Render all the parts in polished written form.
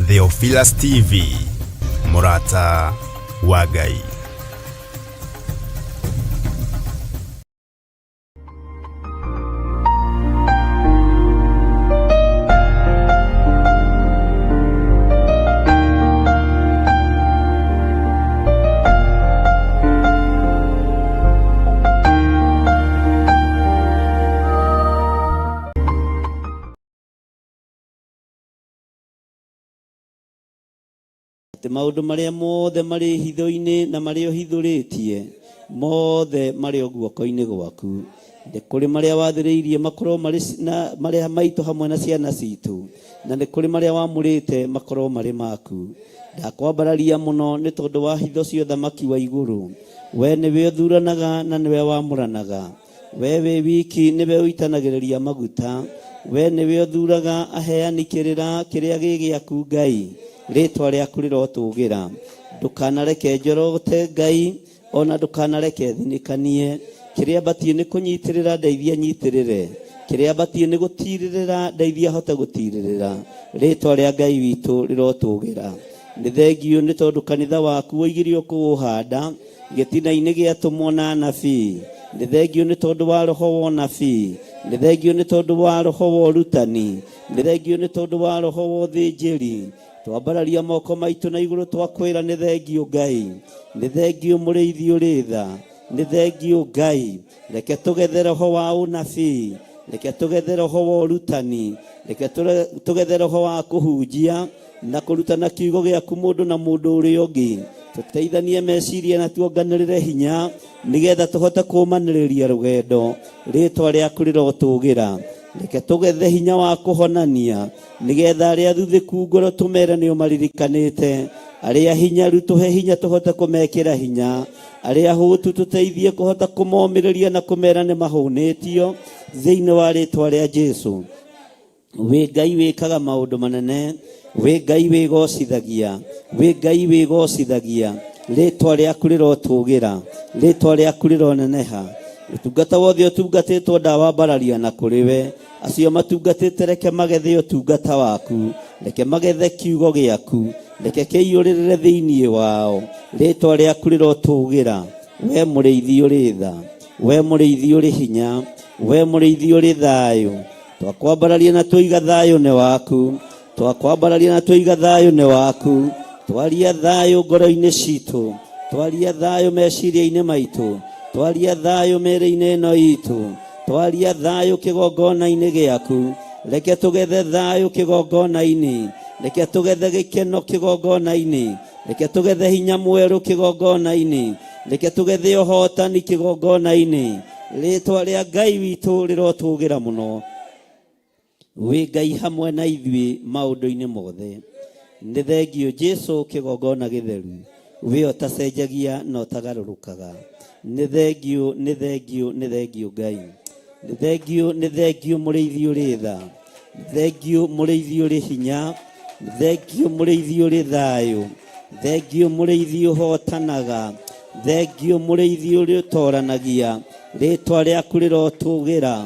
Theophilus TV, Murata wa Ngai. Maundu maria mothe mari hitho-ini na maria uhithuritie mothe mari o guoko-ini gwaku nĩ kũrĩ maria wathĩrĩirie makorwo maria maitũ hamwe na ciana citũ, na nĩ kũrĩ maria wamũrĩte makorwo marĩ maku. Ndakwambararia mũno nĩ tondũ wa hitho cia ũthamaki wa igũrũ. We nĩwe ũthuranaga na nĩwe wamũranaga. We wĩ wiki nĩwe ũitanagĩrĩria maguta. We nĩwe ũthuraga aheani kĩrĩra kĩrĩa gĩ gĩaku Ngai. Rĩtwa rĩaku rĩrotũgĩra. Ndũkanareke njorote Ngai, ona ndũkanareke thinikanie. Kĩrĩa mbatie nĩ kũnyitĩrĩra ndeithia nyitĩrĩre. Kĩrĩa mbatie nĩ gũtirĩrĩra ndeithia hote gũtirĩrĩra. Rĩtwa rĩa Ngai witũ rĩrotũgĩra. Nĩ thengiũ nĩ tondũ kanitha waku woigirio kũũhanda gĩtina-inĩ gĩatũmwo na anabii. Nĩ thengiũ nĩ tondũ wa roho wa ũnabii. Nĩ thengiũ nĩ tondũ wa roho wa ũrutani. Nĩ thengiũ nĩ tondũ wa roho wa ũthĩnjĩri. Twambararia moko maitũ na igũrũ twakwĩra nĩ thengiũ Ngai. Nĩ thengiũ mũrĩithi ũrĩ tha. Nĩ thengiũ Ngai. Reke tũgethe roho wa ũnabii. Reke tũgethe roho wa ũrutani. Reke tũgethe roho wa kũhunjia na kũrutana kiugo gĩaku mũndũ na mũndũ ũrĩa ũngĩ. Tũteithanie meciria na tuonganĩrĩre hinya nĩgetha tũhote kũũmanĩrĩria rũgendo. Rĩtwa rĩaku rĩrotũgĩra. Reke tũgethe hinya wa kũhonania nĩgetha arĩa athuthĩku ngoro tũmere nĩ ũmaririkanĩte. Arĩa hinyaru tũhe hinya tũhote kũmekĩra hinya. Arĩa ahũtu tũteithie kũhota kũmomĩrĩria na kũmera nĩ mahũnĩtio thĩinĩ wa rĩtwa rĩa Jesũ. Wĩ Ngai wĩkaga maũndũ manene. Wĩ Ngai wĩgocithagia. Wĩ Ngai wĩgocithagia. Rĩtwa rĩaku rĩrotũgĩra. Rĩtwa rĩaku rĩroneneha. Ũtungata wothe ũtungatĩtwo ndawambararia na kũrĩ we. Acio matungatĩte reke magethe ũtungata waku. Reke magethe kiugo gĩaku. Reke kĩiyũrĩrĩre thĩinĩ wao. Rĩtwa rĩaku rĩrotũgĩra. We mũrĩithi ũrĩ tha. We mũrĩithi ũrĩ hinya. We mũrĩithi ũrĩ thayũ. Twakwambararia na tũiga thayũ nĩ waku. Twakwambararia na tũiga thayũ nĩ waku. Twaria thayũ ngoro-inĩ citũ. Twaria thayũ meciria-inĩ maitũ. Twaria thayũ mĩĩrĩ-inĩ ĩno itũ. Twaria thayũ kĩgongona-inĩ gĩaku. Reke tũgethe thayũ kĩgongona-inĩ. Reke tũgethe gĩkeno kĩgongona-inĩ. Reke tũgethe hinya mwerũ kĩgongona-inĩ. Reke tũgethe ũhotani kĩgongona-inĩ. Rĩtwa rĩa Ngai witũ rĩrotũgĩra mũno. Wĩ Ngai hamwe na ithuĩ maũndũ-inĩ mothe. Nĩ thengiũ Jesũ kĩgongona gĩtheru. We ũtacenjagia na ũtagarũrũkaga. Nĩ thengiũ, nĩ thengiũ, nĩ thengiũ Ngai. Nĩ thengiũ, nĩ thengiũ mũrĩithi ũrĩ tha. Thengiũ mũrĩithi ũrĩ hinya. Thengiũ mũrĩithi ũrĩ thayũ. Thengiũ mũrĩithi ũhotanaga. Thengiũ mũrĩithi ũrĩ ũtoranagia. Rĩtwa rĩaku rĩrotũgĩra.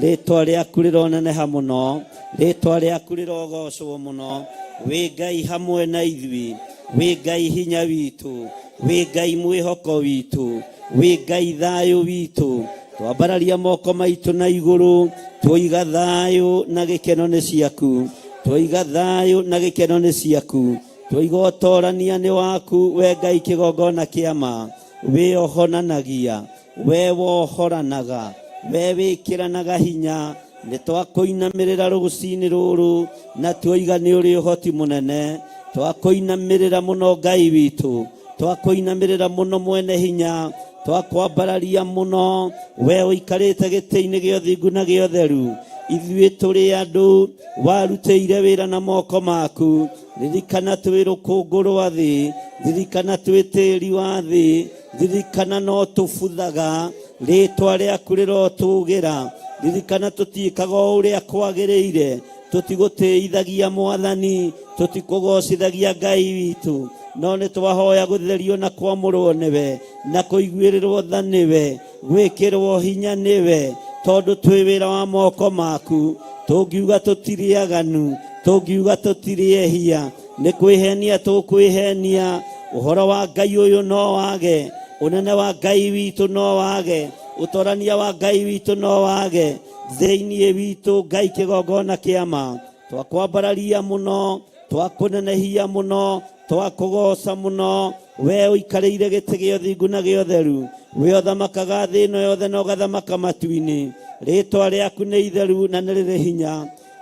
Rĩtwa rĩaku rĩroneneha mũno. Rĩtwa rĩaku rĩrogocwo mũno. Wĩ Ngai hamwe na ithuĩ. Wĩ Ngai hinya witũ. Wĩ Ngai mwĩhoko witũ. Wĩ Ngai thayũ witũ. Twambararia moko maitũ na igũrũ. Twoiga thayũ na gĩkeno nĩ ciaku. Twoiga thayũ na gĩkeno nĩ ciaku. Twoiga ũtorania nĩ waku. We Ngai kĩgongona kĩa ma. We ũhonanagia. We wohoranaga. We wĩkĩranaga hinya. Nĩ twakũinamĩrĩra rũciinĩ rũrũ na twoiga nĩ ũrĩ ũhoti mũnene. Twakũinamĩrĩra mũno Ngai witũ. Twakũinamĩrĩra mũno mwene hinya. Twakwambararia mũno. We ũikarĩte gĩtĩ-inĩ gĩa ũthingu na gĩa ũtheru. Ithuĩ tũrĩ andũ warutĩire wĩra na moko maku. Ririkana twĩ rũkũngũ rwa thĩ. Ririkana twĩ tĩĩri wa thĩ. Ririkana no tũbuthaga. Rĩtwa rĩaku rĩrotũgĩra. Ririkana tũtiĩkaga o ũrĩa kwagĩrĩire. Tũtigũtĩithagia Mwathani. Tũtikũgocithagia Ngai witũ. No nĩ twahoya gũtherio na kwamũrwo nĩwe. Na kũiguĩrĩrwo tha nĩwe. Gwĩkĩrwo hinya nĩwe. Tondũ twĩ wĩra wa moko maku. Tũngiuga tũtirĩ aganu. Tũngiuga tũtirĩ ehia. nĩ kwĩhenia tũkwĩhenia ũhoro wa Ngai ũyũ no wage ũnene wa Ngai witũ no wage ũtorania wa Ngai witũ no wage thĩinĩ witũ Ngai kĩgongona kĩama twakwambararia mũno twakũnenehia mũno twakũgoca mũno we ũikarĩire gĩtĩ gĩa ũthingu na gĩa ũtheru we ũthamakaga thĩ ĩno yothe na ũgathamaka matu-inĩ rĩĩtwa rĩaku nĩ itheru na nĩ rĩrĩ hinya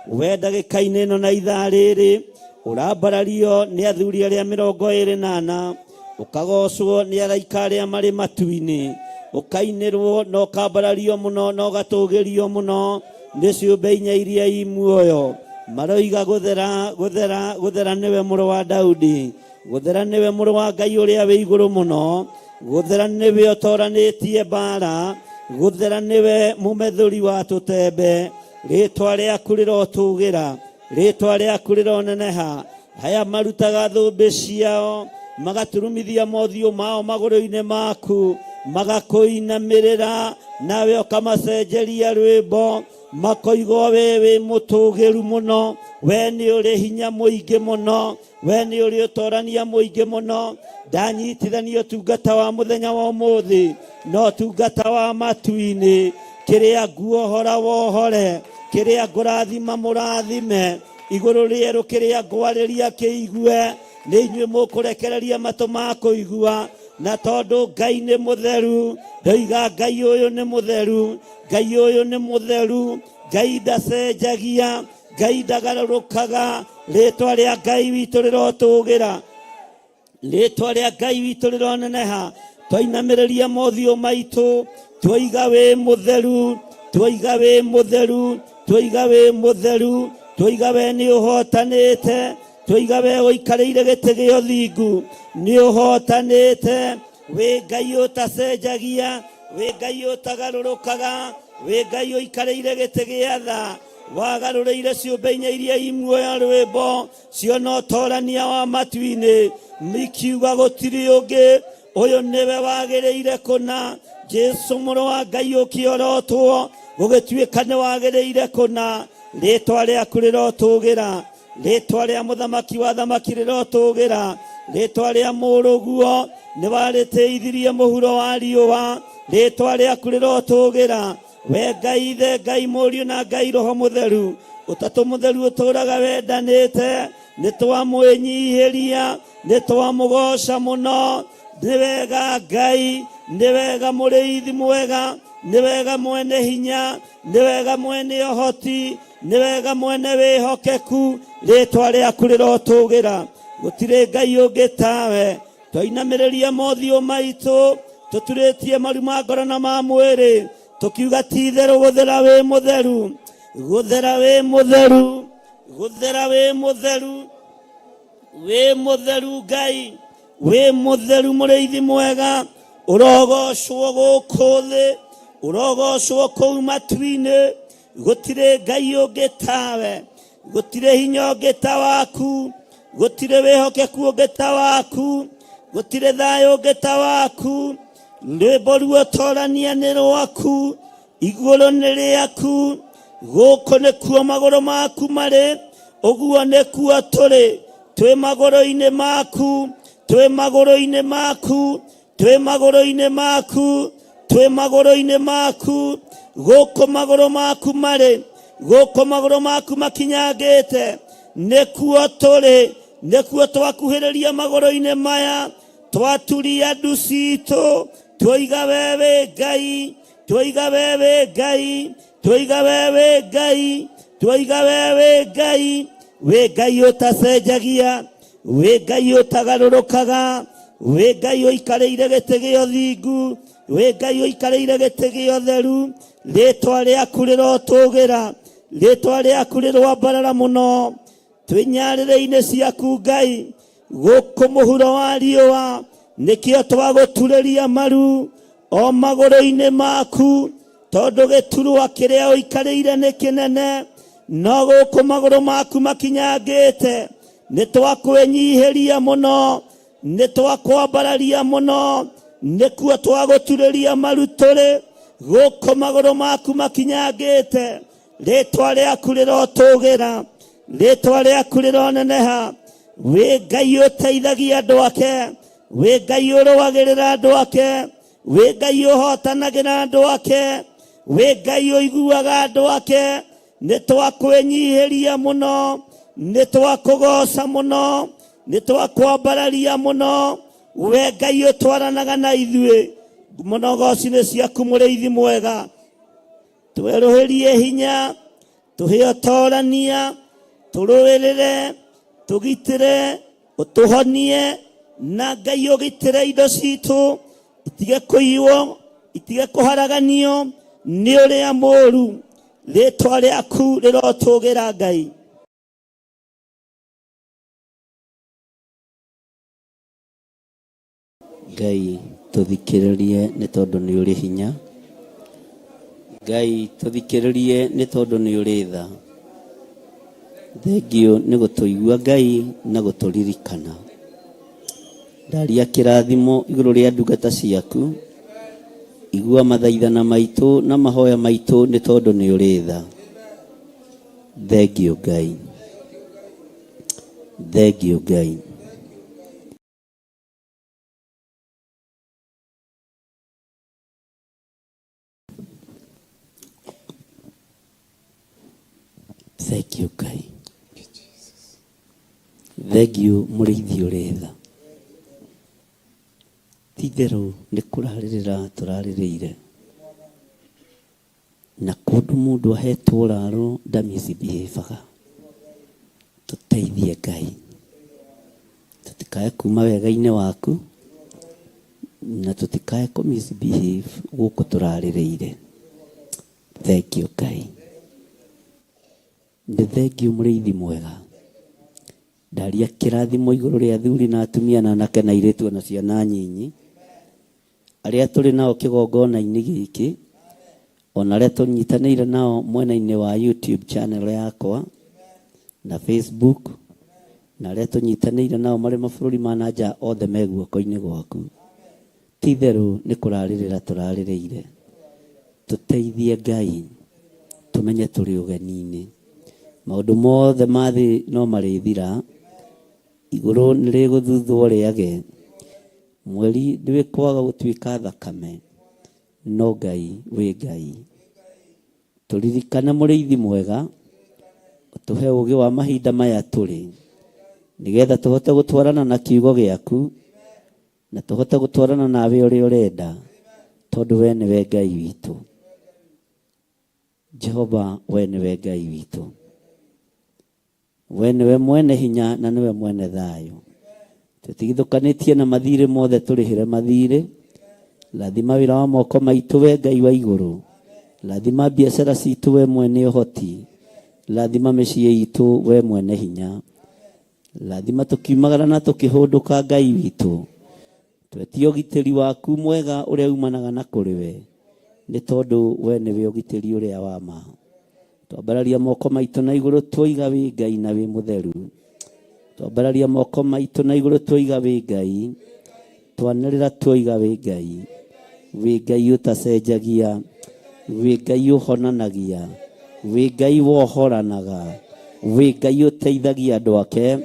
we ndagĩka-inĩ ĩno na ithaa rĩrĩ ũrambarario nĩ athuri arĩa 24 ũkagocwo nĩ araika arĩa marĩ matu-inĩ ũkainĩrwo na ũkambarario mũno na ũgatũgĩrio mũno nĩ ciũmbe inya iria i muoyo maroiga gũthera gũthera gũthera nĩwe mũrũ wa Daudi gũthera nĩwe mũrũ wa Ngai ũrĩa wĩ igũrũ mũno gũthera nĩwe ũtoranĩtie mbara gũthera nĩwe mũmethũri wa tũtembe rĩĩtwa rĩaku rĩrotũgĩra rĩĩtwa rĩaku rĩroneneha aya marutaga thũmbĩ ciao magaturumithia mothiũ mao magũrũ-inĩ maku magakũinamĩrĩra nawe ũkamacenjeria rwĩmbo makoigwo we wĩ mũtũgĩru mũno we nĩ ũrĩ hinya mũingĩ mũno we nĩ ũrĩ ũtorania mũingĩ mũno ndanyitithania ũtungata wa mũthenya wa ũmũthĩ no ũtungata wa matu-inĩ kĩrĩa nguohora wohore kĩrĩa ngũrathima mũrathime igũrũ rĩerũ kĩrĩa ngwarĩria kĩigue nĩ inyuĩ mũkũrekereria matũ ma kũigua na tondũ Ngai nĩ mũtheru ndoiga Ngai ũyũ nĩ mũtheru Ngai ũyũ nĩ mũtheru Ngai ndacenjagia Ngai ndagarũrũkaga rĩĩtwa rĩa Ngai witũ rĩrotũgĩra rĩĩtwa rĩa Ngai witũ rĩroneneha twainamĩrĩria mothiũ maitũ twoiga wĩ mũtheru twoiga wĩ mũtheru twoiga wĩ mũtheru twoiga we nĩ ũhotanĩte twoiga we ũikarĩire gĩtĩ gĩa ũthingu nĩ ũhotanĩte wĩ Ngai ũtacenjagia wĩ Ngai ũtagarũrũkaga wĩ Ngai ũikarĩire gĩtĩ gĩa tha wagarũrĩire ciũmbe inya iria i muoyo rwĩmbo ciona ũtorania wa matu-inĩ mikiuga gũtirĩ ũngĩ ũyũ nĩwe wagĩrĩire kũna Jesũ mũrũ wa Ngai ũkĩorotwo gũgĩtuĩka nĩ wagĩrĩire kũna rĩĩtwa rĩaku rĩrotũgĩra rĩĩtwa rĩa mũthamaki wa thamaki rĩrotũgĩra rĩĩtwa rĩa mũrũguo nĩ warĩteithirie mũhuro wa riũa rĩĩtwa rĩaku rĩrotũgĩra we Ngai ithe Ngai mũriũ na Ngai roho mũtheru ũtatũ mũtheru ũtũraga wendanĩte nĩ twamwĩnyihĩria nĩ twamũgoca mũno nĩ wega Ngai nĩ wega mũrĩithi mwega nĩ wega mwene hinya nĩ wega mwene ũhoti nĩ wega mwene wĩhokeku rĩĩtwa rĩaku rĩrotũgĩra gũtirĩ Ngai ũngĩ tawe twainamĩrĩria mothiũ maitũ tũturĩtie maru ma ngoro na ma mwĩrĩ tukiuga ti itherũ gũthera wĩ mũtheru gũthera wĩ mũtheru gũthera wĩ mũtheru wĩ mũtheru Ngai wĩ mũtheru mũrĩithi mwega ũrogocwo gũkũ thĩ ũrogocwo kũu matu-inĩ gũtirĩ Ngai ũngĩ tawe gũtirĩ hinya ũngĩ ta waku gũtirĩ wĩhokeku ũngĩ ta waku gũtirĩ thayũ ũngĩ ta waku rwĩmbo ruotorania nĩ rwaku igũrũ nĩ rĩaku gũkũ nĩkuo magũrũ maku marĩ ũguo nĩkuo tũrĩ twĩ magũrũ-inĩ maku twĩ magũrũ-inĩ maku twĩ magũrũ-inĩ maku twĩ magũrũ-inĩ maku gũkũ magũrũ maku marĩ gũkũ magũrũ maku makinyangĩte nĩkuo tũrĩ nĩkuo twakuhĩrĩria magũrũ-inĩ maya twaturia ndu citũ twoiga we wĩ Ngai twoiga we wĩ Ngai twoiga we wĩ Ngai twoiga we wĩ Ngai wĩ Ngai ũtacenjagia wĩ Ngai ũtagarũrũkaga wĩ Ngai ũikarĩire gĩtĩ gĩa ũthingu wĩ Ngai ũikarĩire gĩtĩ gĩa ũtheru rĩĩtwa rĩaku rĩrotũgĩra rĩĩtwa rĩaku rĩrwambarara mũno twĩnyarĩrĩ-inĩ ciaku Ngai gũkũ mũhuro wa riũa nĩkĩo twagũturĩria maru o magũrũ-inĩ maku tondũ gĩturwa kĩrĩa ũikarĩire nĩ kĩnene no gũkũ magũrũ maku makinyangĩte nĩ twakwĩnyihĩria mũno nĩ twakwambararia mũno nĩkuo twagũturĩria maru tũrĩ gũkũ magũrũ maku makinyangĩte rĩĩtwa rĩaku rĩrotũgĩra rĩĩtwa rĩaku rĩroneneha wĩ Ngai ũteithagia andũ ake, wĩ Ngai ũrũagĩrĩra andũ ake, wĩ Ngai ũhotanagĩra andũ ake, wĩ Ngai ũiguaga andũ ake. Nĩ twakwĩnyihĩria mũno, nĩ twakũgoca mũno, nĩ twakwambararia mũno. We Ngai ũtwaranaga na ithuĩ, mũnogoci-inĩ ciaku mũrĩithi mwega. Twerũhĩrie hinya, tũhe ũtorania, tũrũĩrĩre, tũgitĩre, ũtũhonie, na Ngai ũgitĩre indo citũ, itige kũiywo, itige kũharaganio nĩ ũrĩa mũũru. Rĩĩtwa rĩaku rĩrotũgĩra Ngai. Ngai tũthikĩrĩrie nĩ tondũ nĩ ũrĩ hinya. Ngai tũthikĩrĩrie nĩ tondũ nĩ ũrĩ tha. Thengio nĩ gũtũigua Ngai na gũtũririkana. Ndaria kĩrathimo igũrũ rĩa ndungata ciaku. Igua mathaithana maitũ na mahoya maitũ nĩ tondũ nĩ ũrĩ tha. Thengio Ngai. Thengio Ngai. Thengio Ngai. Thengio mũrĩithi ũrĩ tha. Ti-itherũ nĩ kũrarĩrĩra tũrarĩrĩire. Na kũndũ mũndũ ahetwo ũraro ndamisbehaviaga. Tũteithie Ngai. Tũtikae kuma wega-inĩ waku na tũtikae kũmisbehave gũkũ tũrarĩrĩire. Thengio Ngai. Nĩ thengio mũrĩithi mwega. Ndaria kĩrathimo igũrũ rĩa athuri na atumia na anake na airĩtu na ciana nyinyi arĩa tũrĩ nao kĩgongona-inĩ gĩkĩ, ona arĩa tũnyitanĩire nao mwena-inĩ wa YouTube channel yakwa na Facebook, na arĩa tũnyitanĩire nao marĩ mabũrũri ma nanja othe me guoko-inĩ gwaku. Ti-itherũ nĩ kũrarĩrĩra tũrarĩrĩire. Tũteithie Ngai, tũmenye tũrĩ ũgeni-inĩ. Maũndũ mothe ma thĩ no marĩthira, igũrũ nĩ rĩgũthuthwo rĩage, mweri nĩwĩkwaga gũtuĩka thakame, no Ngai wĩ Ngai. Tũririkane mũrĩithi mwega, ũtũhe ũũgĩ wa mahinda maya tũrĩ, nĩgetha tũhote gũtwarana na kiugo gĩaku na tũhote gũtwarana nawe ũrĩa ũrenda, tondũ we nĩwe Ngai witũ. Jehova, we nĩwe Ngai witũ. We nĩwe mwene hinya na nĩwe mwene thayũ. Tũtigithũkanĩtie na mathirĩ mothe, tũrĩhĩre mathirĩ. Rathima wĩra wa moko maitũ we Ngai wa igũrũ. Rathima biacara citũ we mwene ũhoti. Rathima mĩciĩ itũ we mwene hinya. Rathima tũkiumagara na tũkĩhũndũka Ngai witũ. Twetie ũgitĩri waku mwega ũrĩa umanaga na kũrĩ we, nĩ tondũ we nĩwe ũgitĩri ũrĩa wa ma. Twambararia moko maitũ na igũrũ twoiga wĩ Ngai na wĩ mũtheru. Twambararia moko maitũ na igũrũ twoiga wĩ Ngai. Twanĩrĩra twoiga wĩ Ngai. Wĩ Ngai ũtacenjagia. Wĩ Ngai ũhonanagia. Wĩ Ngai wohoranaga. Wĩ Ngai ũteithagia andũ ake.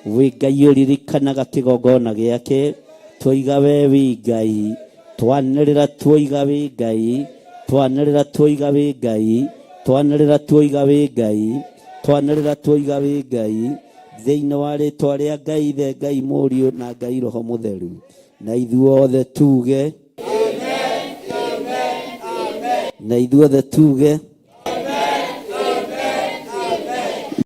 Wĩ Ngai ũririkanaga kĩgongona gĩake. Twoiga we wĩ Ngai. Twanĩrĩra twoiga wĩ Ngai. Twanĩrĩra twoiga wĩ Ngai. Twanĩrĩra twoiga wĩ Ngai. Twanĩrĩra twoiga wĩ Ngai. Thĩinĩ wa rĩĩtwa rĩa Ngai ithe, Ngai Mũriũ na Ngai Roho Mũtheru, na ithuothe tuge amen, amen, amen. Na ithuothe tuge amen, amen, amen.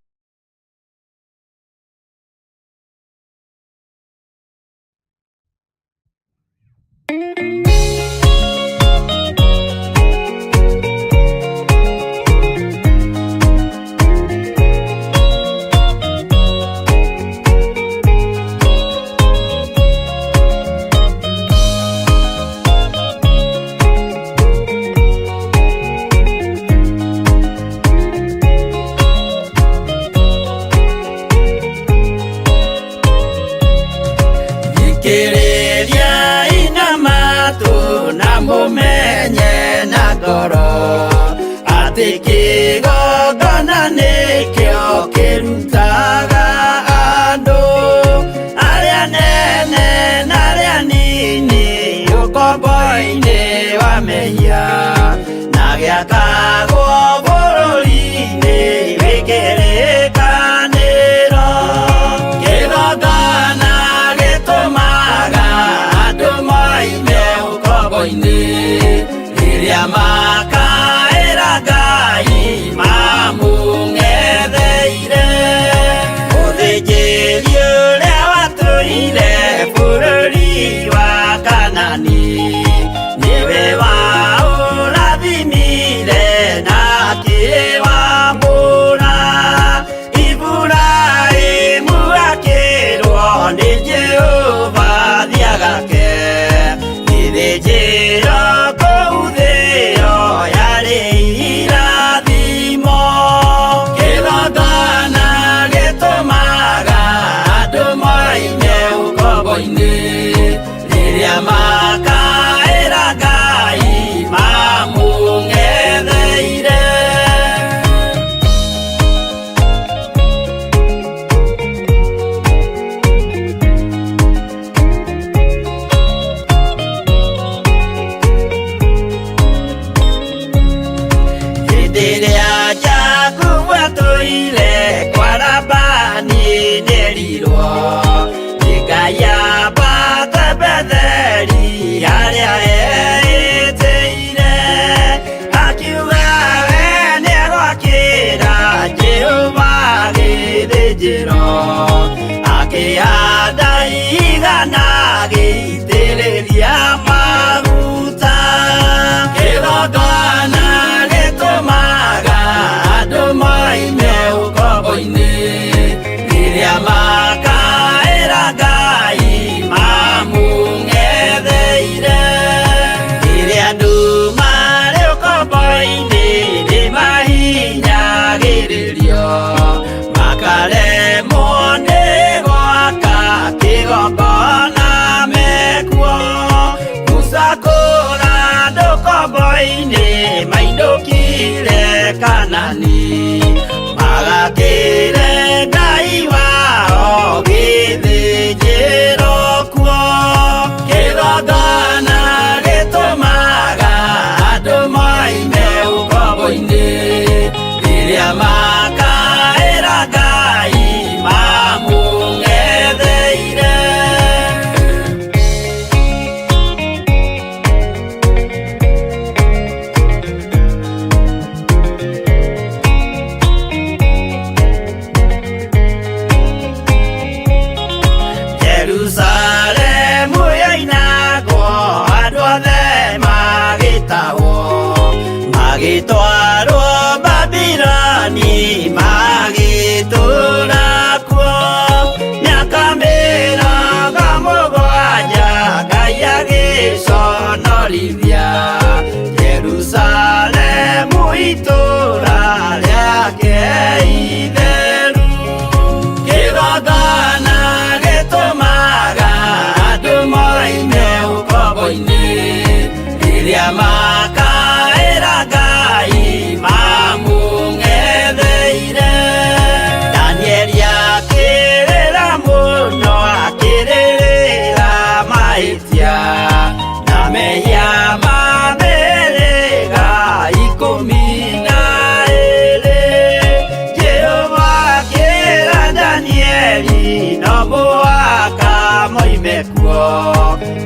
rĩrĩa makaĩra Ngai mamũng'etheire. Danieli akĩrĩra mũno akĩrĩrĩra mahĩtia na mehia ma mĩhĩrĩga 12. Jehova akĩra Danieli no mũhaka moime kuo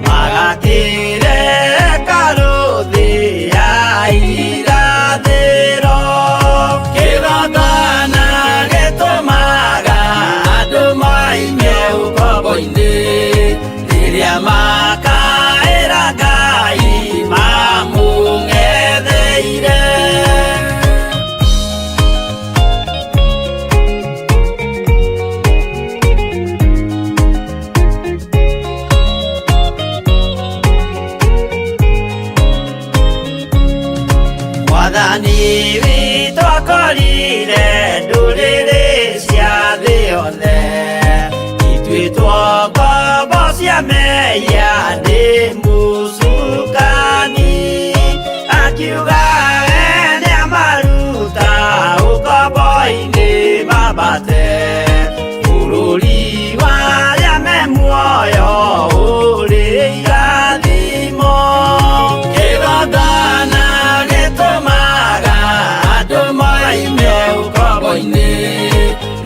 magakĩre hekarũ thĩ ya irathĩro. Kĩgongona gĩtũmaga andũ moime ũkombo-inĩ rĩrĩa makaĩra Ngai mamũng'etheire. Mwathani witũ akorire ndũrĩrĩ cia thĩ yothe ituĩtwo ngombo cia mehia nĩ mũcukani. Akiuga we nĩamaruta ũkombo-inĩ mambate bũrũri wa arĩa me muoyo ũrĩ irathimo. Kĩgongona gĩtũmaga andũ moime ũkombo-inĩ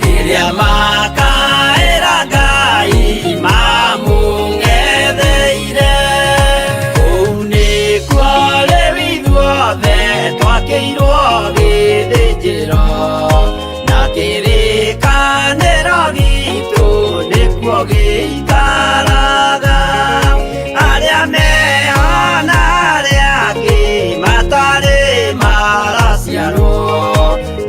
rĩrĩa makaĩra Ngai mamũng'etheire. Kũu nĩkuo rĩu ithuothe twakĩirwo gĩthĩnjĩro na kĩrĩkanĩro gitũ nĩkuo gĩikaraga. Arĩa meho na arĩa angĩ matarĩ maraciarwo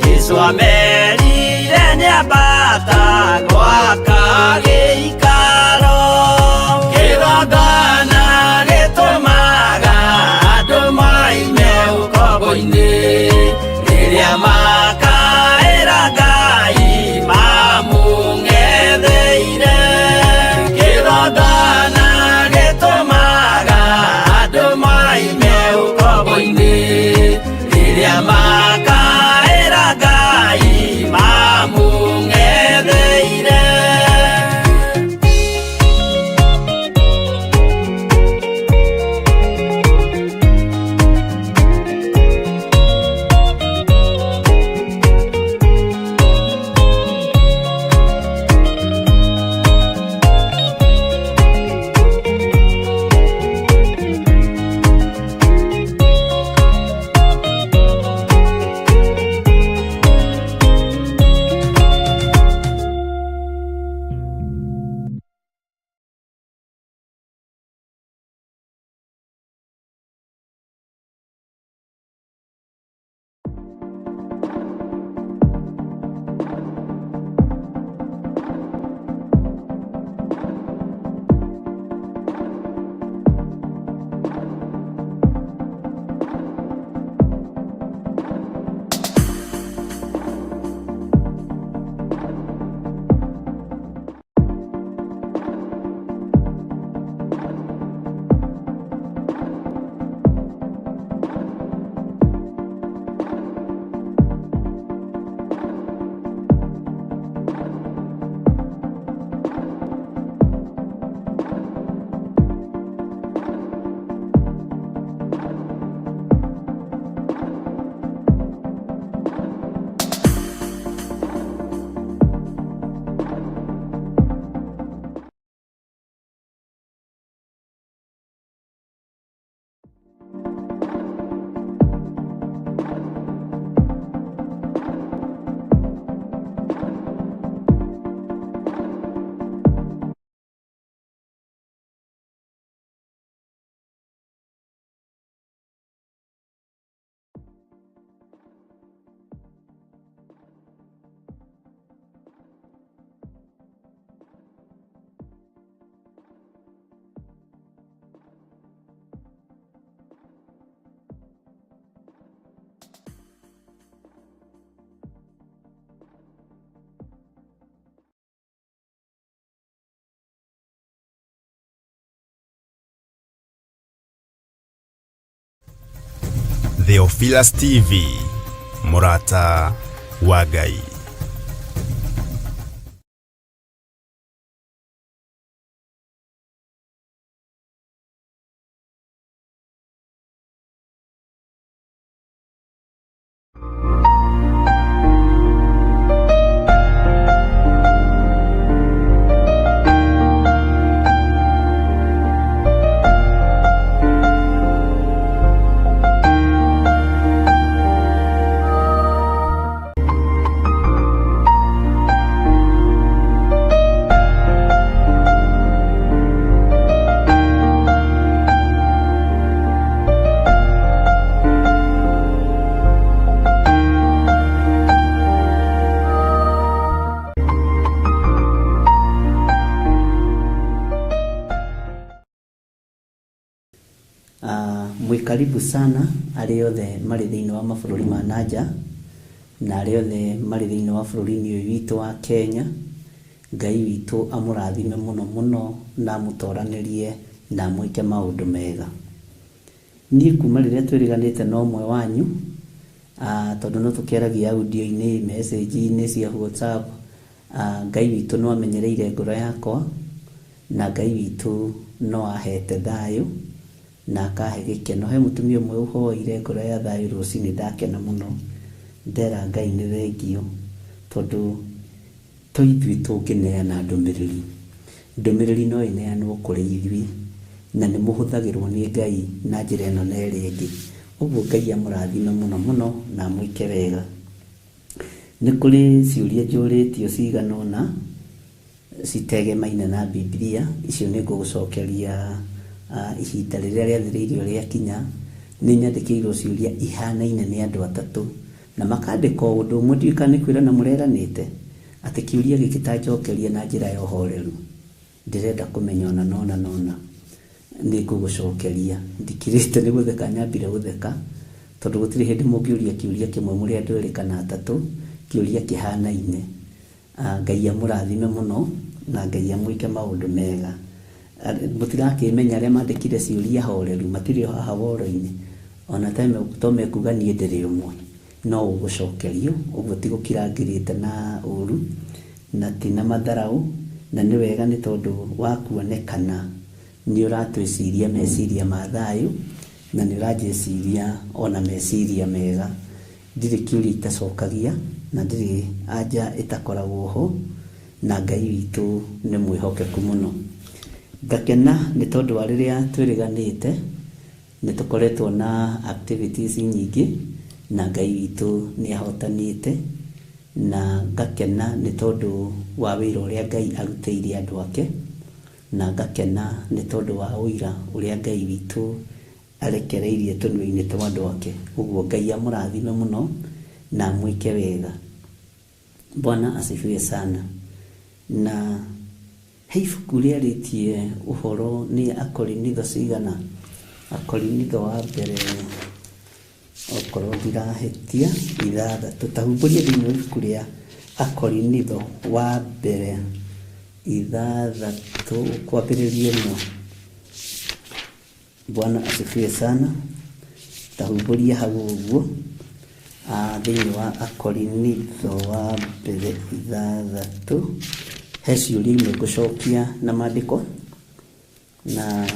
Jesũ amerire nĩambata gwaka gĩikaro. Kĩgongona gĩtũmaga andũ moime ũkombo-inĩ rĩrĩa makaĩra Ngai mamũng'etheire. Kĩgongona gĩtũmaga andũ moime ũkombo-inĩ rĩrĩa makaĩra Ngai mamũng'etheire. Theophilus TV, mũrata wa Ngai. Karibu sana arĩ othe marĩ thĩinĩ wa mabũrũri ma nanja na arĩ othe marĩ thĩinĩ wa bũrũri-inĩ ũyũ witũ wa Kenya. Ngai witũ amũrathime mũno mũno na amũtoranĩrie na amwĩke maũndũ mega. Niĩ kuma rĩrĩa twĩrĩganĩte na ũmwe wanyu, tondũ no tũkĩaragia audio-inĩ, message-inĩ cia WhatsApp, Ngai witũ no amenyereire ngoro yakwa na Ngai witũ no ahete thayũ na akahe gĩkeno. He mũtumia ũmwe ũhoire ngoro ya thayũ rũcinĩ, ndakena mũno, ndera Ngai nĩ thengio, tondũ to ithuĩ tũngĩneana ndũmĩrĩri no ĩneanwo kũrĩ ithuĩ na nĩ mũhũthagĩrwo nĩ Ngai na njĩra ĩno na ĩrĩa ĩngĩ. Ũguo Ngai amũrathime mũno mũno na amwĩke wega. Nĩ kũrĩ ciũria njũrĩtio cigana ũna citegemaine na Biblia, icio nĩ ngũgũcokeria ihinda rĩrĩa rĩathĩrĩirio rĩakinya. Nĩ nyandĩkĩirwo ciũria ihanaine nĩ andũ atatũ na makandĩka ũndũ ũmwe, ndiũĩ kana nĩ kwĩrana mũreranĩte atĩ kĩũria gĩkĩ ta njokerie na njĩra ya ũhoreru, ndĩrenda kũmenya ona nona nĩ ngũgũcokeria. Ndikirĩte nĩ gũtheka, nyambire gũtheka, tondũ gũtirĩ hĩndĩ mũngĩũria kĩũria kĩmwe mũrĩ andũ erĩ kana atatũ, kĩũria kĩhanaine. Ngai amũrathime mũno na Ngai amwĩke maũndũ mega. Mũtirakĩmenya arĩa mandĩkire ciũria horeru matirĩ haha woro-inĩ, ona to mekuga niĩ ndĩrĩ ũmwe, no ũgũcokerio. Ũguo ti gũkirangĩrĩte na ũru na ti na matharaũ, na nĩ wega nĩ tondũ wa kuonekana nĩ ũratwĩciria meciria ma thayũ na nĩ ũranjĩciria ona meciria mega. Ndirĩ kĩũria itacokagia na ndirĩ anja ĩtakoragwo ho, na Ngai witũ nĩ mwĩhokeku mũno. Ngakena nĩ tondũ wa rĩrĩa twĩrĩganĩte nĩ tũkoretwo na activities nyingĩ na Ngai witũ nĩ ahotanĩte, na ngakena nĩ tondũ wa wĩra ũrĩa Ngai arutĩire andũ ake, na ngakena nĩ tondũ wa ũira ũrĩa Ngai witũ arekereirie tũnua-inĩ twa andũ ake. Ũguo Ngai amũrathime mũno na amwĩke wega. Bwana asifiwe sana. Na he ibuku rĩarĩtie ũhoro nĩ Akorinitho cigana, Akorinitho wa mbere, okorwo ndirahĩtia, 6. Tũtahũmbũrie thĩinĩ wa ibuku rĩa Akorinitho wa mbere 6 kwambĩrĩria 1. Bwana asifiwe sana. Tahũmbũria hau ũguo thĩinĩ wa Akorinitho wa mbere 6. He ciũria imwe ngũcokia na maandĩko, na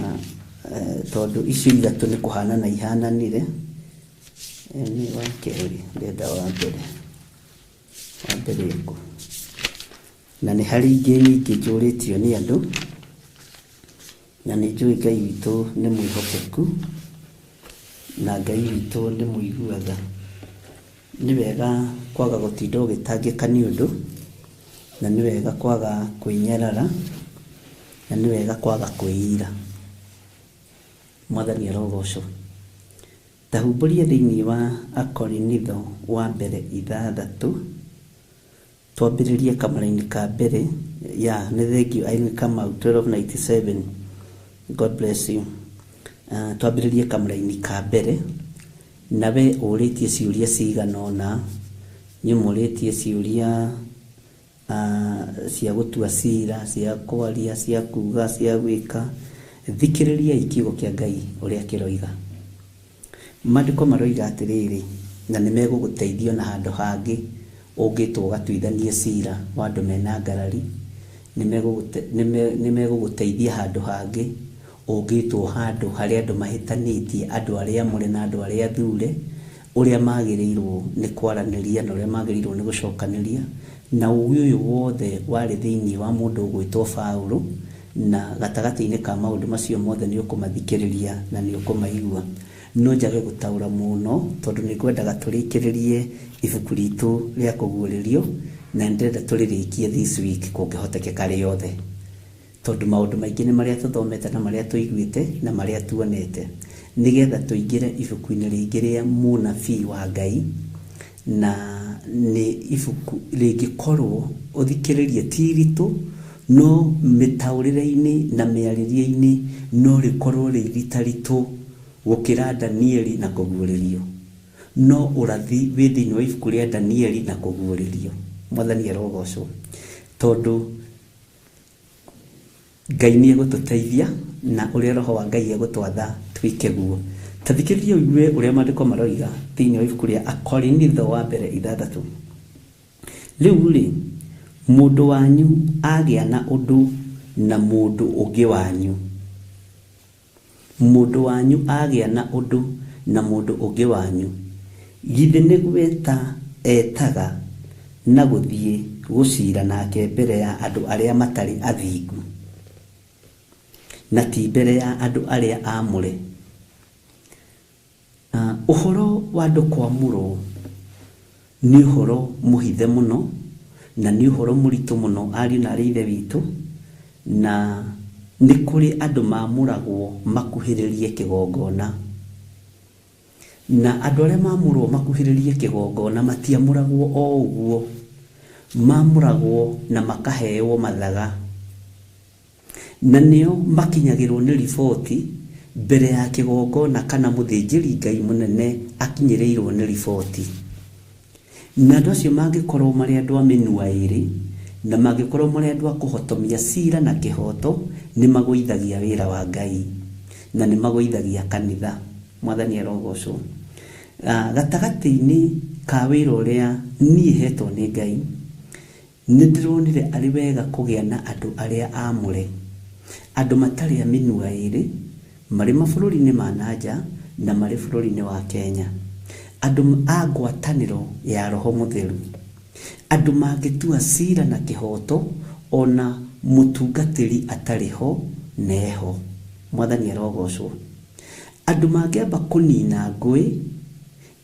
tondũ icio 3 nĩ kũhanana ihananire. Nĩ wa kerĩ, ndenda wa mbere ĩkũ, na nĩ harĩ ingĩ nyingĩ njũrĩtio nĩ andũ, na nĩ njũĩ Ngai witũ nĩ mwĩhokeku na Ngai witũ nĩ mũiguaga. Nĩ wega kwaga gũtinda ũgĩtangĩka nĩ ũndũ, na nĩ wega kwaga kwĩnyarara, na nĩ wega kwaga kwĩira. Mwathani arogocwo. Tahũmbũria thĩinĩ wa Akorinitho wa mbere 6, twambĩrĩrie kamara-inĩ ka mbere. Nĩ thengio Aini Kamau 1297. God bless you. Twambĩrĩrie kamara-inĩ ka mbere. Nawe ũrĩtie ciũria cigana ũna, nyũmũrĩtie ciũria cia gũtua cira, cia kwaria, cia kuga, cia gwĩka. Thikĩrĩria kiugo kĩa Ngai ũrĩa kĩroiga. Maandĩko maroiga atĩrĩrĩ, na nĩmegũgũteithia na handũ hangĩ ũngĩtwo gatuithanie cira wa andũ mena ngarari, nĩmegũgũteithia handũ hangĩ ũngĩtwo handũ harĩa andũ mahĩtanĩtie, andũ arĩa amũre na andũ arĩa athure, ũrĩa magĩrĩirwo nĩ kwaranĩria na ũrĩa magĩrĩirwo nĩ gũcokanĩria, na ũgĩ ũyũ wothe warĩ thĩinĩ wa mũndũ ũgwĩtwo Paũlũ, na gatagatĩ-inĩ ka maũndũ macio mothe nĩ ũkũmathikĩrĩria na nĩ ũkũmaigua. No njage gũtaũra mũno tondũ nĩ ngwendaga tũrĩkĩrĩrie ibuku ritũ rĩa kũguũrĩrio, na ndĩrenda tũrĩrĩkie this week kũngĩhotekeka rĩothe, tondũ maũndũ maingĩ nĩ marĩa tũthomete na marĩa tũiguĩte na marĩa tuonete, nĩgetha tũingĩre ibuku-inĩ rĩngĩ rĩa mũnabii wa Ngai, na nĩ ibuku rĩngĩkorwo ũthikĩrĩrie ti ritũ, no mĩtaũrĩre-inĩ na mĩarĩrie-inĩ no rĩkorwo rĩ ritaritũ gũkĩra Danieli na kũguũrĩrio, no ũrathi wĩ thĩinĩ wa ibuku rĩa Danieli na kũguũrĩrio. Mwathani arogocwo, tondũ Ngai nĩ egũtũteithia na ũrĩa Roho wa Ngai egũtwatha twĩke guo. Ta thikĩrĩria ũigue ũrĩa maandĩko maroiga thĩinĩ wa ibuku rĩa Akorinitho wa mbere 6. Rĩu rĩ, mũndũ wanyu agĩa na ũndũ na mũndũ ũngĩ wanyu, mũndũ wanyu agĩa na ũndũ na mũndũ ũngĩ wanyu, githĩ nĩgweta etaga na gũthiĩ gũcira nake mbere ya andũ arĩa matarĩ athingu, na ti mbere ya andũ arĩa amũre. Ũhoro wa andũ kwamũrwo nĩ ũhoro mũhithe mũno, na nĩ ũhoro mũritũ mũno ariũ na arĩ ithe witũ, na nĩ kũrĩ andũ mamũragwo makuhĩrĩrie kĩgongona, na andũ arĩa mamũrwo makuhĩrĩrie kĩgongona matiamũragwo o ũguo, mamũragwo na makaheo mathaga, na nĩo makinyagĩrwo nĩ riboti mbere ya kĩgongona, kana mũthĩnjĩri Ngai mũnene akinyĩrĩirwo nĩ riboti. Na andũ acio mangĩkorwo marĩ andũ a mĩnua ĩrĩ, na mangĩkorwo marĩ andũ a kũhotomia cira na kĩhoto, nĩ magũithagia wĩra wa Ngai na nĩ magũithagia kanitha. Mwathani arogocwo. Gatagatĩ-inĩ ka wĩra ũrĩa niĩ hetwo nĩ Ngai, nĩ ndĩronire arĩ wega kũgĩa na andũ arĩa amũre, andũ matarĩ a mĩnua ĩrĩ, marĩ mabũrũri-inĩ ma nanja na marĩ bũrũri-inĩ wa Kenya, andũ a ngwatanĩro ya Roho Mũtheru, andũ mangĩtua cira na kĩhoto ona mũtungatĩri atarĩ ho neho. Mwathani arogocwo. Andũ mangĩamba kũnina ngũĩ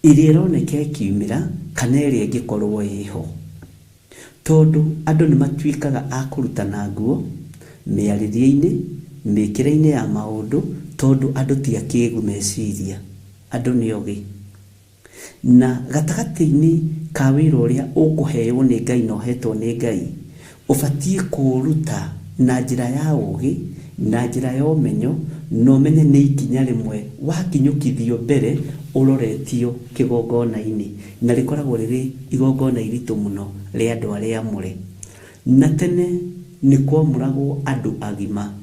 ĩrĩa ĩroneka ĩkiumĩra kana ĩrĩa ĩngĩkorwo ĩho, tondũ andũ nĩ matuĩkaga a kũrutana nguo mĩarĩrie-inĩ, mĩkĩre-inĩ ya maũndũ, tondũ andũ ti akĩĩgu meciria, andũ nĩ ogĩ. Na gatagatĩ-inĩ ka wĩra ũrĩa ũkũheo nĩ Ngai na ũhetwo nĩ Ngai, ũbatiĩ kũruta na njĩra ya ũgĩ, na njĩra ya ũmenyo, na ũmenye nĩ ikinya rĩmwe wakinyũkithio mbere ũroretio kĩgongona-inĩ, na rĩkoragwo rĩrĩ igongona iritũ mũno rĩa andũ arĩa amũre. Na tene nĩ kwamũragwo andũ agima,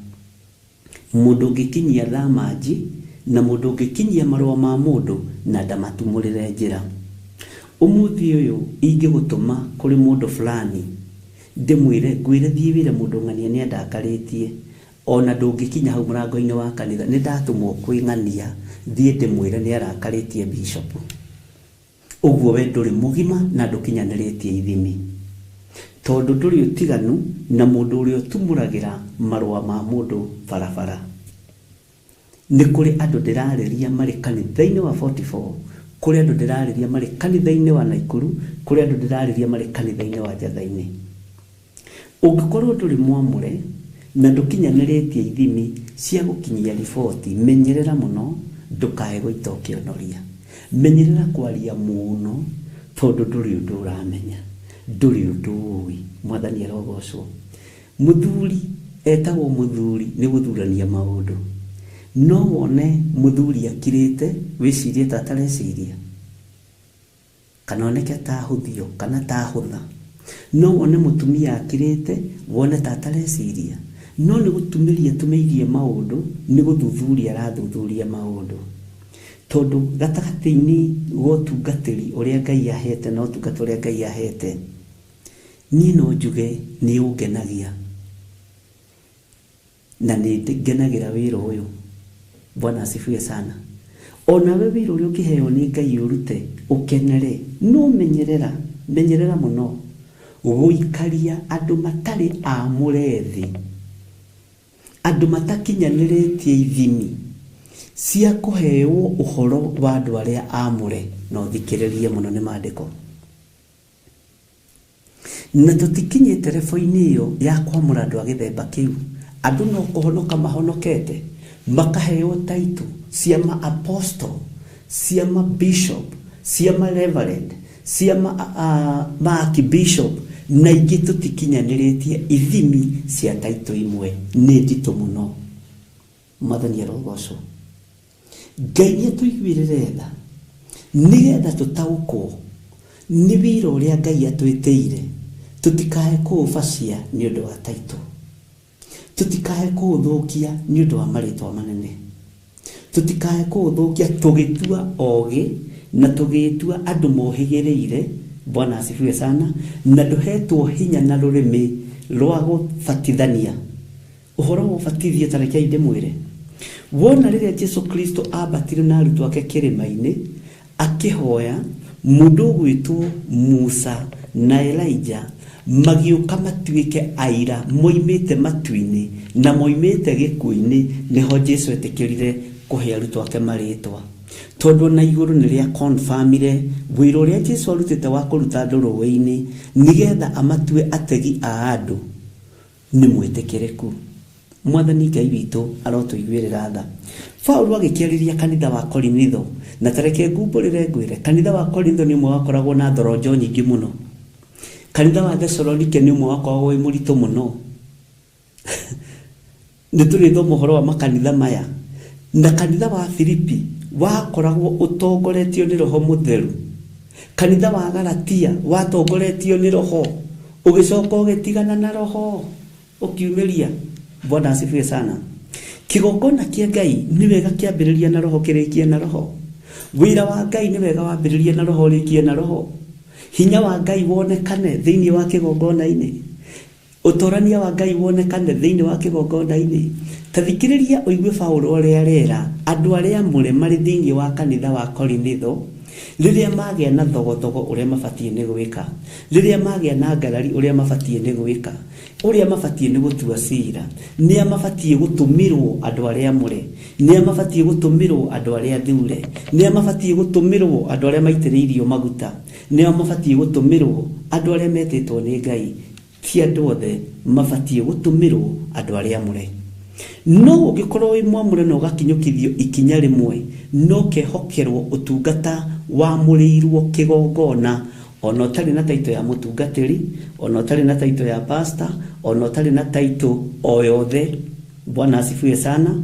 mũndũ ũngĩkinyia thamanji na mũndũ ũngĩkinyia marũa ma mũndũ na ndamatumũrĩre njĩra. Ũmũthĩ ũyũ ingĩgũtũma kũrĩ mũndũ fulani ndĩmwĩre ngwĩre thiĩ wĩre mũndũ ng'ania nĩ andakarĩtie, ona ndũngĩkinya hau mũrango-inĩ wa kanitha, nĩ ndatũmwo kwĩ ng'ania thiĩ ndĩmwĩre nĩ arakarĩtie bishop, ũguo we ndũrĩ mũgima na ndũkinyanĩrĩtie ithimi, tondũ ndũrĩ ũtiganu na mũndũ ũrĩa ũtumũragĩra marũa ma mũndũ barabara. Nĩ kũrĩ andũ ndĩrarĩria marĩ kanitha-inĩ wa 44, kũrĩ andũ ndĩrarĩria marĩ kanitha-inĩ wa Naikuru, kũrĩ andũ ndĩrarĩria marĩ kanitha-inĩ wa Njatha-inĩ. Ũngĩkorwo ndũrĩ mwamũre na ndũkinyanĩrĩtie ithimi cia gũkinyia riboti, menyerera mũno ndũkae gũita ũkĩonoria, menyerera kwaria mũno, tondũ ndũrĩ ũndũ ũramenya, ndũrĩ ũndũ ũĩ. Mwathani arogocwo. Mũthuri etagwo mũthuri nĩ gũthurania maũndũ, no wone mũthuri akirĩte wĩcirie ta atareciria, kana oneke ta hũthio kana ta hũtha. No wone mũtumia akirĩte wone ta atareciria, no nĩ gũtumĩria tumĩirie maũndũ, nĩ gũthuthuria arathuthuria maũndũ. tondu gatagati-ini gotungatiri uria Ngai ahete na utungata uria Ngai ahete ni no njuge ni ungenagia na ni ngenagira wira uyu. Bwana asifiwe sana. Ona we wira uria ukiheo ni Ngai urute ukenere, no menyerera muno guikaria andu matari amurethi, andu matakinyaniretie ithimi cia kuheo uhoro wa andu aria amure. No thikiririe muno ni maandiko na tutikinye telefoni iyo ya kwamura andu agithemba kiu. Andu no kuhonoka mahonokete makaheo title cia ma apostle, cia ma bishop, cia ma reverend, cia ma archbishop, na ingi tutikinyaniretie ithimi cia title imwe. Ni ndito muno. Mwathani arogocwo. Ngai atuiguirire tha nigetha tutaukwo ni wira uria Ngai atwiteire. Tutikae kuubacia ni undu wa title, tutikae kuuthukia ni undu wa maritwa manene, tutikae kuuthukia tugitua ogi na tugitua andu mohigireire. Bwana asifiwe sana. Na duhetwo hinya na rurimi rwa gubatithania. Uhoro wa ubatithia tareke inde mwire wona riria Jesu Kristo abatire na arutwo ake kirima-ini akihoya mundu gwitwo Musa na Elijah magiuka matuike aira moimite matu-ini na moimite gikuini. Niho Jesu etikirire kuhe arutwo ake maritwa, tondu na iguru ni ria confirmire wira uria Jesu arutite wa kuruta andu ruwe-ini nigetha amatue ategi a andu ni mwitikiriku. Mwathani Ngai witu arotuiguirira tha. Paulo agikiariria kanitha wa Korintho, na tareke ngumburire ngwire kanitha wa Korintho ni mwakoragwo na thorojo nyingi muno. Kanitha wa Thessalonike ni mwakoragwo wi muritu muno. Nituri thomo horo wa makanitha maya. Na kanitha wa Filipi wakoragwo utongoretio ni Roho Mutheru. Kanitha wa Galatia watongoretio ni Roho, ugicoka ugitigana na Roho ukiumiria. Bwana asifiwe sana. Kigongona kia Ngai ni wega kiambiriria na Roho kirikie na Roho. Wira wa Ngai ni wega wambiririe na Roho rikie na Roho. Hinya wa Ngai wonekane thiini wa kigongona-ini. Utorania wa Ngai wonekane thiini wa kigongona-ini. Tathikiriria uigue Paulo uria rera andu aria mure mari thiini wa kanitha wa Korintho riria magia na thogothogo uria mabatie ni gwika, riria magia na ngarari uria mabatie ni gwika, uria mabatie ni gutua cira, ni mabatie gutumirwo andu aria mure, ni mabatie gutumirwo andu aria thure, ni mabatie gutumirwo andu aria maitiriirio maguta, ni mabatie gutumirwo andu aria metitwo ni Ngai. Ti andu othe mabatie gutumirwo andu aria mure. No ugikorwo wi mwamure no gakinyukithio ikinya rimwe no kehokerwo utungata wa mureirwo kigongona, ona utari na taito ya mutungatiri, ona utari na taito ya pastor, ona utari na taito o yothe. Bwana asifiwe sana.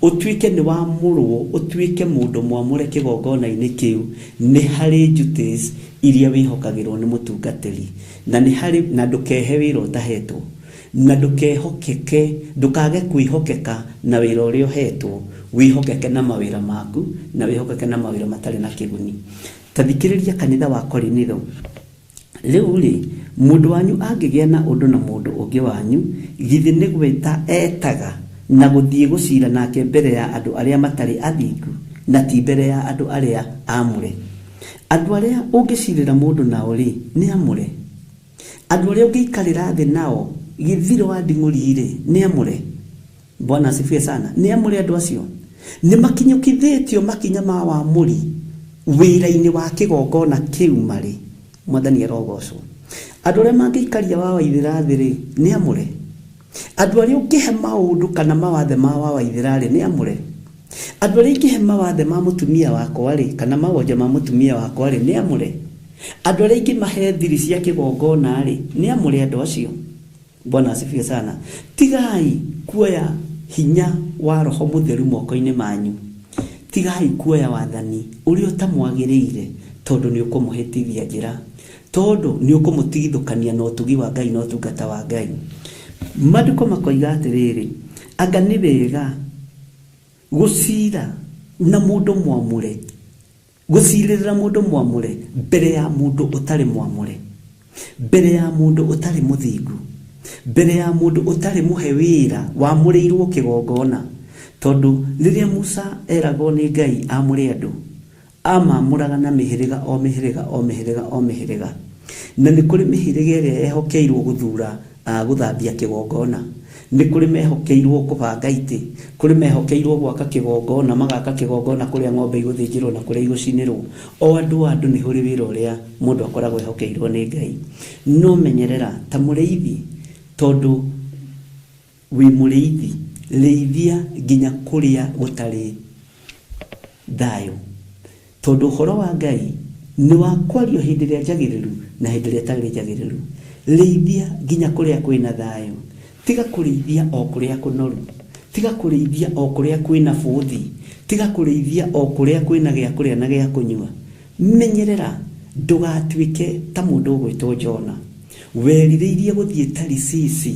Utuike ni wa murwo, utuike mundu mwamure kigongona-ini kiu, ni hari duties iria wihokagirwo ni mutungatiri, na ni hari na ndukehe wira utahetwo, na ndukehokeke, ndukage kwihokeka na wira uria uhetwo, wihokeke na mawira maku na wihokeke na mawira matari na kiguni. Tathikiriria kanitha wa Korintho. Riu ri mundu wanyu angigia na undu na mundu ungi wanyu, githi ni gwita etaga na guthie gucira nake mbere ya andu aria matari athingu na ti mbere ya andu aria amure. Andu aria ungicirira mundu nao ri ni amure. Andu aria ungiikarira thi nao githiro wa nding'uri ni amure. Bwana asifiwe sana. Ni amure andu acio ni makinyukithitio makinya ma wa muri wira-ini wa kigongona kiu mari. Mwathani arogocwo. Andu aria mangiikaria wa waithira thiri ni amure. Andu aria ungihe maundu kana mawathe ma wa waithira ri ni amure. Andu aria ingihe mawathe ma mutumia wakwa ri kana mawonja ma mutumia wakwa ri ni amure. Andu aria ingimahe thiri cia kigongona ri ni amure andu acio. Bwana asifiwe sana. Tigai kuoya hinya wa Roho Mutheru moko-ini manyu. Tigai kuoya wathani uria utamwagiriire, tondu ni ukumuhitithia njira, tondu ni ukumutigithukania na utugi wa Ngai na utungata wa Ngai. Maandiko makoiga atiriri, anga ni wega gucira na mundu mwamure gucirira mundu mwamure mbere ya mundu utari mwamure, mbere ya mundu utari muthingu, mbere ya mundu utari muhe wira wamureirwo kigongona. Tondu riria Musa eragwo ni Ngai amure andu, amamuraga na mihiriga o mihiriga o mihiriga o mihiriga, na ni kuri mihiriga iria ehokeirwo guthura guthambia kigongona, ni kuri mehokeirwo kubanga iti, kuri mehokeirwo gwaka kigongona, magaka kigongona kuria ng'ombe iguthinjirwo na kuria igucinirwo. O andu ni huri wira uria mundu akoragwo ehokeirwo ni Ngai. No menyerera ta mureithi, tondu wi mureithi leithia nginya kuria gutari thayo, tondu horo wa Ngai ni wa kwario hindi ria njagiriru na hindi ria tari njagiriru. Leithia nginya kuria kwina thayo, tiga kureithia o kuria kunoru, tiga kureithia o kuria kwina buthi, tiga kureithia o kuria kwina gia kuria na gia kunyua. Menyerera ndugatuike ta mundu gwitwo Jona, werirĩirie guthie Tarisisi,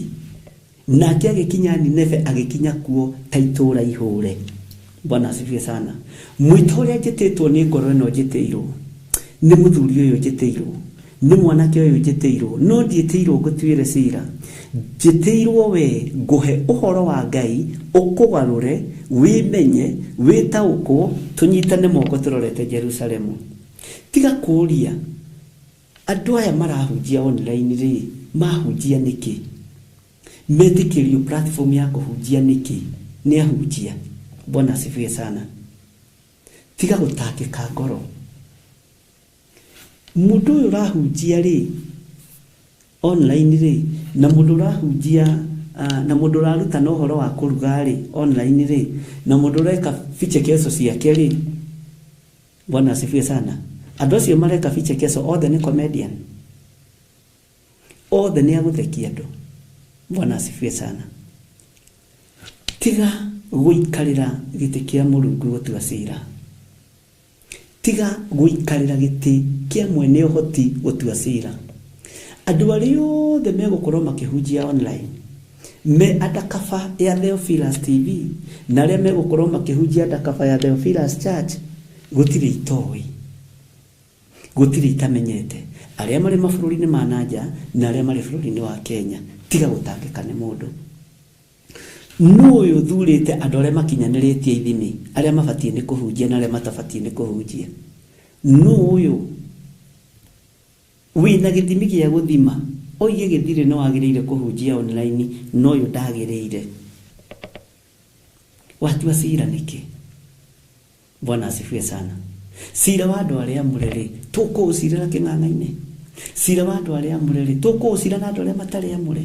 nake agikinya Nineve agikinya kuo ta itura ihure. Bwana asifiwe sana. Mwito uria njititwo ni ngoro ino njitiirwo, ni muthuri uyu njitiirwo, ni mwanake uyu njitiirwo, no ndiitiirwo gutuire cira, njitiirwo we nguhe uhoro wa Ngai, ukugarure, wimenye, witaukwo, tunyitane moko turorete Jerusalemu. Tiga kuria andu aya marahunjia online ri, mahunjia niki? Medical platform ya kuhunjia niki? Ni ahunjia. Bwana asifiwe sana. Tiga gutakika ngoro. Mundu uyu rahunjia ri online ri, na mundu rahunjia na mundu raruta no horo wa kuruga ri online ri, na mundu reka fiche keso ciake ri. Bwana asifiwe sana. Andu acio mareka fiche keso othe ni comedian, othe ni aguthekia andu. Bwana asifiwe sana. Tiga guikarira giti kia Mulungu gutua cira, tiga guikarira giti kia mwene uhoti gutua cira. Andu aria othe megukorwo makihunjia online me adakaba ya Theophilus TV, na aria megukorwo makihunjia adakaba ya Theophilus Church, gutiri itoi, gutiri itamenyete. Aria mari mabũrũri-inĩ ma nanja na aria mari bũrũri-inĩ wa Kenya, tiga gutangĩka nĩ mũndũ. No uyu thurite andu aria makinyanĩrĩtie ithimi, aria mabatie ni kuhunjia na aria matabatie ni kuhunjia. No uyu wina githimi gia guthima, oige githire no agiriire kuhunjia online, no uyu ndagiriire. Watua cira niki? Bwana asifiwe sana. Cira wa andu aria amureri tukuucirira king'ang'a-ini, cira wa andu aria amureri tukuucira na andu aria matari amure,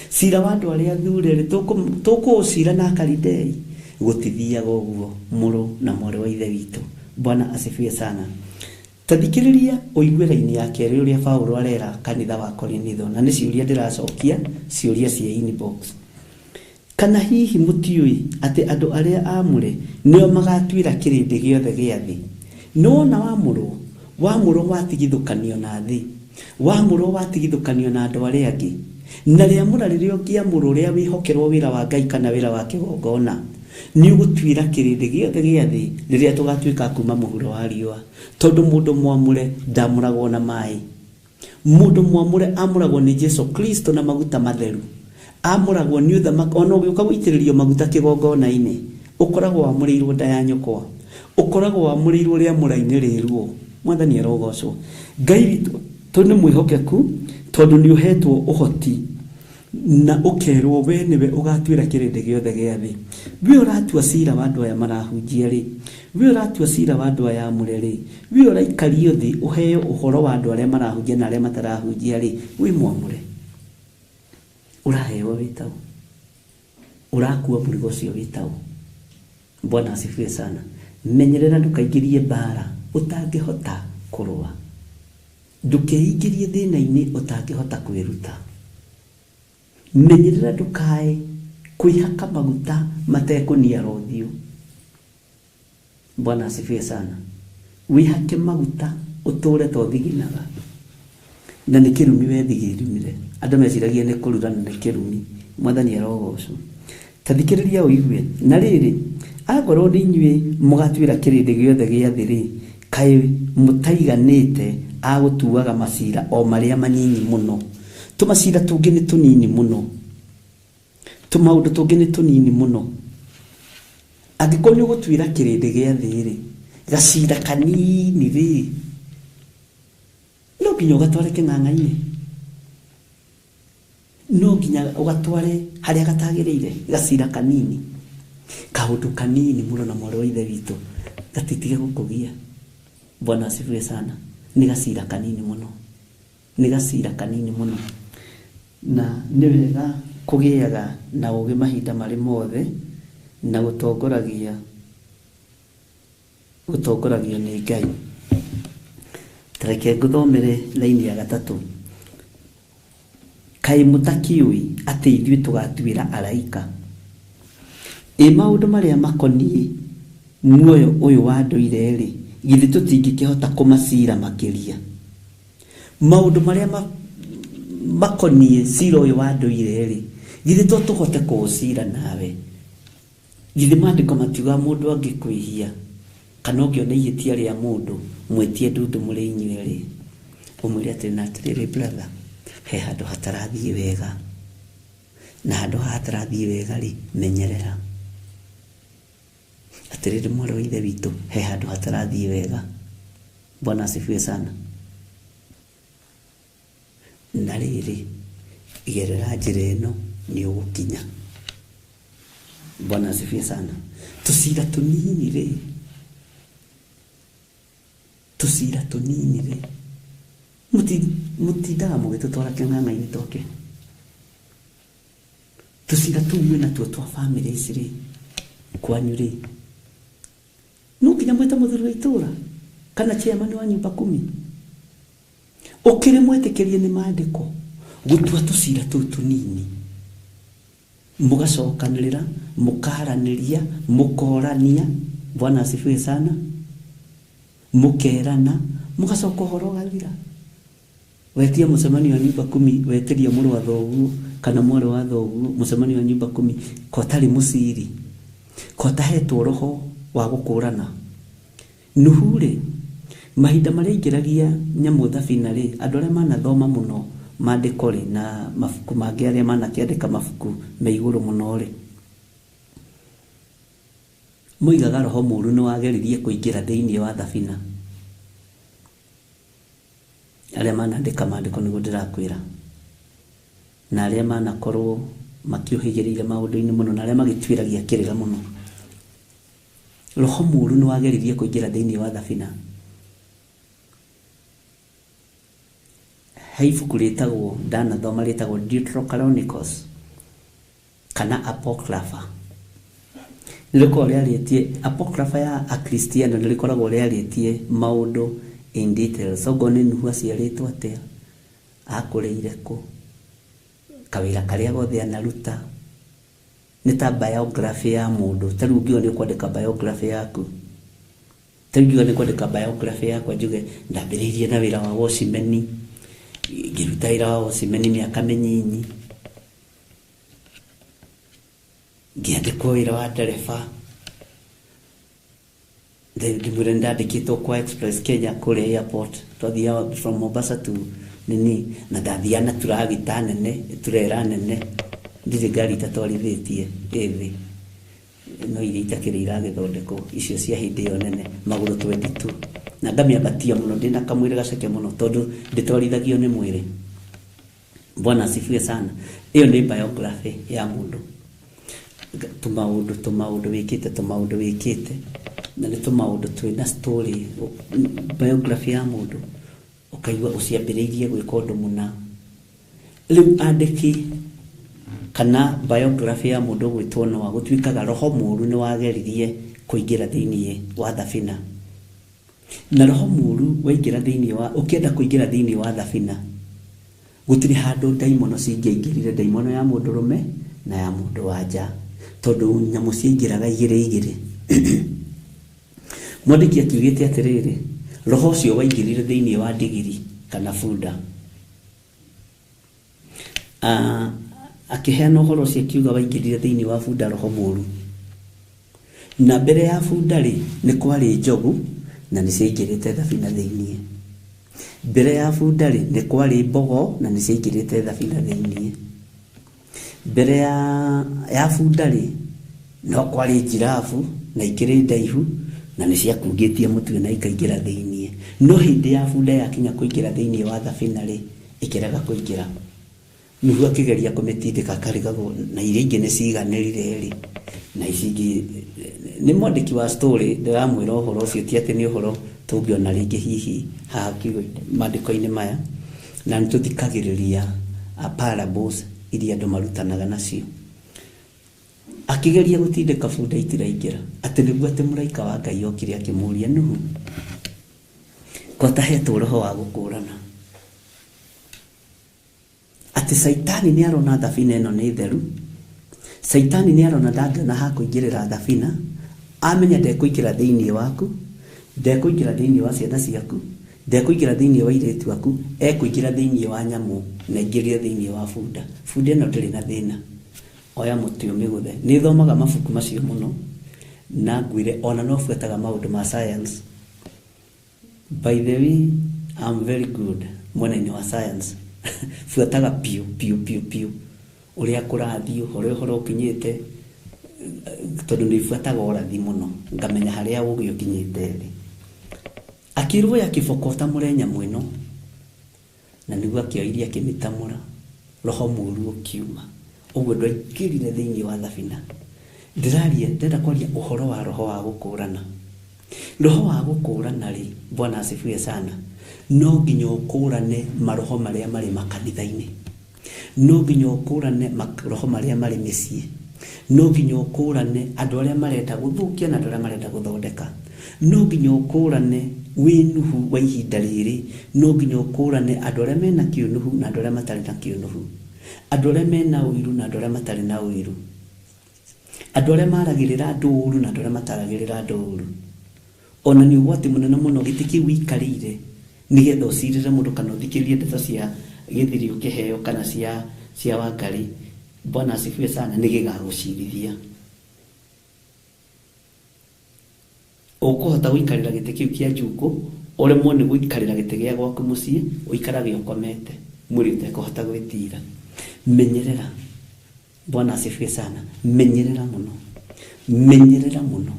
cira wa andu aria thureri tukuucira na Kalidei. Gutithiaga uguo muru na mwari wa ithe witu. Bwana asifiwe sana. Tathikiriria uigue raini ya keri uria Paulo arera kanitha wa Korintho, na ni ciuria ndiracokia, ciuria cia inbox. Kana hihi mutiui ati andu aria amure nio magatuira kirindi giothe gia thi? No na wamuro watigithukanio na thi, wamuro watigithukanio na andu aria angi, na ria muraririo ngiamuro ria wihokerwo wira wa Ngai kana wira wa kigongona, ni ugutuira kirindi giothe gia thi riria tugatuika kuma muhuro wa riua. Tondu mundu mwamure ndamuragwo na mai, mundu mwamure amuragwo ni Jesu Kristo na maguta matheru, amuragwo ni uthamaki. Ona ugiuka guitiririo maguta kigongona-ini, ukoragwo wamurirwo nda ya nyokwa, ukoragwo wamurirwo ria muraini riruo. Mwathani arogocwo. Ngai witu tondu ni mwihokeku, tondu ni uhetwo uhoti na ukerwo we niwe ugatuira kirindi giothe gia thi. We uratua cira wa andu aya marahunjia ri, we uratua cira wa andu aya amure ri, we uraikario thi uheo uhoro wa andu aria marahunjia na aria matarahunjia ri. We mwamure uraheo witau, urakua murigo cio witau. Bwana asifiwe sana. Menyerera ndukaingirie mbara utangihota kurua, ndukeingĩrie thĩna-inĩ ũtangĩhota kwĩruta. Menyerera ndukae kwĩhaka maguta matekũniara ũthiũ. Bwana asifiwe sana. Wĩhake maguta ũtũre ta ũthiginaga, na nĩ kĩrumi wethigĩrumire. Andũ meciragia nĩ kũruga na nĩ kĩrumi. Mwathani arogocwo. Tathikĩrĩria ũigue. Na rĩrĩ, akorwo nĩ inyuĩ mũgatuĩra kĩrĩndĩ gĩothe gĩa thĩ rĩ, kai mutaiganite agutuaga macira o maria manini muno tumacira tungi ni tunini muno tumaundo tungi ni tunini muno angikoni gutwira kirinde gia thiri gacira kanini ri no nginya ugatware king'ang'a-ini no nginya ugatware haria gatagiriire gacira kanini kaundu kanini muno na mwari wa ithe witu gatitige gukugia. Bwana asifiwe sana. Ni gacira kanini muno, ni gacira kanini muno, na ni wega kugiaga na ugi mahinda mari mothe na gutongoragio ni Ngai. Tareke nguthomere laini ya 3. Kai mutakiui ati ithuĩ tugatuĩra araika maundu maria makoniĩ muoyo uyu wa ndũire ri githĩ tũtingĩkĩhota kũmacira makĩria. Maundu maria makoniĩ cira uyu wa ndũire ri githĩ tũhote kũũcira nawe. Githĩ maandĩko matiuga mũndũ angĩkwĩhia kana ũngĩona ihĩtia rĩa mũndũ mwĩtie ndundu mũrĩ inyuĩ ri ũmwĩre atĩrĩrĩ brother, he handũ hatarathiĩ wega, na handũ hatarathiĩ wega ri menyerera. Atĩrĩrĩ mwari wa ithe witũ, he handũ hatarathiĩ wega. Bwana asifiwe sana. Na rĩrĩ gerera njĩra ĩno nĩ ũgũkinya. Bwana asifiwe sana. Tũcira tũnini rĩ, tũcira tũnini rĩ mutindaga mũgĩtũtwara kĩng'ang'a-inĩ toke. Tũcira tũu mwĩna tuo twa family ici rĩ kwanyu rĩ no nginya mwĩta mũthuri wa itũra kana chairman wa nyumba 10 ukĩrĩ mwĩtĩkĩrie nĩ maandĩko gũtua tũcira tũu tũnini, mũgacokanĩrĩra, mũkaranĩria, mũkorania. Bwana asifiwe sana. Mũkerana, mũgacoka ũhoro ũgathira. Wetia mũcemanio wa nyumba 10, weteria mũrũ wa thoguo kana mwarĩ wa thoguo mũcemanio wa nyumba 10 kotari mũciri kotahetwo roho wa gũkũrana. Nuhu rĩ mahinda marĩa ingĩragia nyamũ thabina rĩ andũ arĩa manathoma mũno maandĩko rĩ na mabuku mangĩ arĩa manakĩandĩka mabuku me igũrũ mũno rĩ moigaga roho mũũru nĩ wageririe kũingĩra thĩinĩ wa thabina. Arĩa manandĩka maandĩko nĩguo ndĩrakwĩra, na arĩa manakorwo makiũhĩgĩrĩire maũndũ-inĩ mũno, na arĩa magĩtuĩragia kĩrĩra mũno, roho mũũru nĩ wageririe kũingĩra thĩinĩ wa thabina. He ibuku rĩtagwo ndanathoma rĩtagwo Deuterochronicles kana Apocrypha. Nĩrĩkoragwo rĩarĩtie Apocrypha ya Akristiano, nĩrĩkoragwo rĩarĩtie maũndũ in detail. So gone Nuhu aciarĩtwo atĩa, akũrĩire kũ, kawĩra karĩa gothe anaruta. Nĩ ta biography ya mũndũ. Ta rĩu ũngĩona nĩ kwandĩka biography yaku, ta rĩu ũngĩona nĩ kwandĩka biography yakwa njuge ndambĩrĩirie na wĩra wa wocimeni, ngĩruta wĩra wa wocimeni mĩaka mĩnyinyi, ngĩandĩkwo wĩra wa ndereba, ndimwĩre ndandĩkĩtwo kwa Express Kenya kũrĩa airport, twathiaga from Mombasa to nini, na ndathiaga na turagita nene, turera nene, ndirĩ ngari itatwarithĩtie ĩthĩ no iria itakĩrĩ iragĩthondekwo icio cia hĩndĩ ĩyo nene, magũrũ 22, na ngamĩambatia mũno, ndĩna kamwĩrĩ gaceke mũno tondũ ndĩtwarithagio nĩ mwĩrĩ. Bwana asifiwe sana. Ĩyo nĩ biography ya mũndũ, tũmaũndũ wĩkĩte na nĩ tũmaũndũ twĩna story. Biography ya mũndũ ũkaigua ũciambĩrĩirie gwĩka ũndũ mũna. Rĩu andĩki kana biography ya mũndũ gwĩtwo Noa gũtuĩkaga roho mũũru nĩ wageririe kũingĩra thĩinĩ wa thabina. Na roho mũũru waingĩra thĩinĩ wa, ũkĩenda kũingĩra thĩinĩ wa thabina, gũtirĩ handũ ndaimono cingĩaingĩrire, ndaimono ya mũndũrũme na ya mũndũ wa nja, tondũ nyamũ ciaingĩraga igĩrĩ. Mwandĩki akiugĩte atĩrĩrĩ, roho ũcio waingĩrire thĩinĩ wa ndigiri kana bunda. Akĩheana ũhoro ũcio akiuga waingĩrire thĩinĩ wa bunda roho mũũru. Na mbere ya bunda rĩ nĩ kwarĩ njogu na nĩciaingĩrĩte thabina thĩinĩ. Mbere ya bunda rĩ nĩ kwarĩ mbogo na nĩciaingĩrĩte thabina thĩinĩ. Mbere ya bunda rĩ no kwarĩ njirabu na ikĩrĩ ndaihu na nĩciakungĩtie mũtwe na ikaingĩra thĩinĩ. No hĩndĩ ya bunda yakinya kũingĩra thĩinĩ wa thabina rĩ ĩkĩrega kũingĩra. Nĩguo akĩgeria kũmĩtindĩka karigagwo na iria ingĩ nĩciganĩrire rĩ na ici ingĩ. Nĩ mwandĩki wa story ndĩramwĩra ũhoro ũcio, ti atĩ nĩ ũhoro tũngĩona rĩngĩ hihi haha maandĩko-inĩ maya, na nĩtũthikagĩrĩria parables iria andũ marutanaga nacio. Akĩgeria gũtindĩka bunda itiraingĩra, atĩ nĩguo atĩ mũraika wa Ngai okire akĩmũria, Nuhu, ko tahetwo roho wa gũkũrana? Atĩ Saitani nĩ arona thabina ĩno nĩ theru, Saitani nĩ arona ndangĩona ha kũingĩrĩra thabina, amenya ndekũingĩra thĩinĩ waku, ndekũingĩra thĩinĩ wa ciana ciaku, ndekũingĩra thĩinĩ wa airĩtu aku, ekũingĩra thĩinĩ wa nyamũ na ingĩrĩre thĩinĩ wa bunda. Bunda ĩno ndĩrĩ na thĩna, oya mũtĩ ũmĩgũthe. Nĩ thomaga mabuku macio mũno na ngwĩre ona no buataga maũndũ ma science. By the way, I'm very good mwena-inĩ wa science. Buataga piu ũrĩa kũrathiĩ, ũhoro ũkinyĩte, tondũ nĩbuataga ũrathi mũno, ngamenya harĩa ũgĩ ũkinyĩte thĩ. Akĩrũya kĩbokota mũre nyamũ ĩno, na nĩguo akĩoirie akĩmĩtamũra, roho mũũru ũkiuma. Ũguo ndwaingĩrire thĩinĩ wa thabina. Ndĩrenda kwaria ũhoro wa roho wa gũkũrana. Roho wa gũkũrana rĩ, Bwana asifiwe sana, no nginya ũkũrane maroho marĩa marĩ makanitha-inĩ, no nginya ũkũrane maroho marĩa marĩ mĩciĩ, no nginya ũkũrane andũ arĩa marenda gũthũkia na andũ arĩa marenda gũthondeka, no nginya ũkũrane wĩ Nuhu wa ihinda rĩrĩ, no nginya ũkũrane andũ arĩa mena kĩũnuhu na andũ arĩa matarĩ na kĩũnuhu, andũ arĩa mena ũiru na andũ arĩa matarĩ na ũiru, andũ arĩa maragĩrĩra andũ ũũru na andũ arĩa mataragĩrĩra andũ ũũru. Ona nĩ ũgwati mũnene mũno gĩtĩ kĩu wikarĩire nĩgetha ũcirĩre mũndũ kana ũthikĩrĩrie ndeto cia gĩthiri ũkĩheo kana cia Wangari. Bwana asifiwe sana, nĩ gĩgagũcirithia. Ũkũhota gũikarĩra gĩtĩ kĩu kĩa njukũ, ũremwo nĩ gũikarĩra gĩtĩ gĩa gwaku mũciĩ, ũikarage ũkomete, mwĩrĩ ũtekũhota gwĩtira. Menyerera. Bwana asifiwe sana, menyerera mũno, menyerera mũno.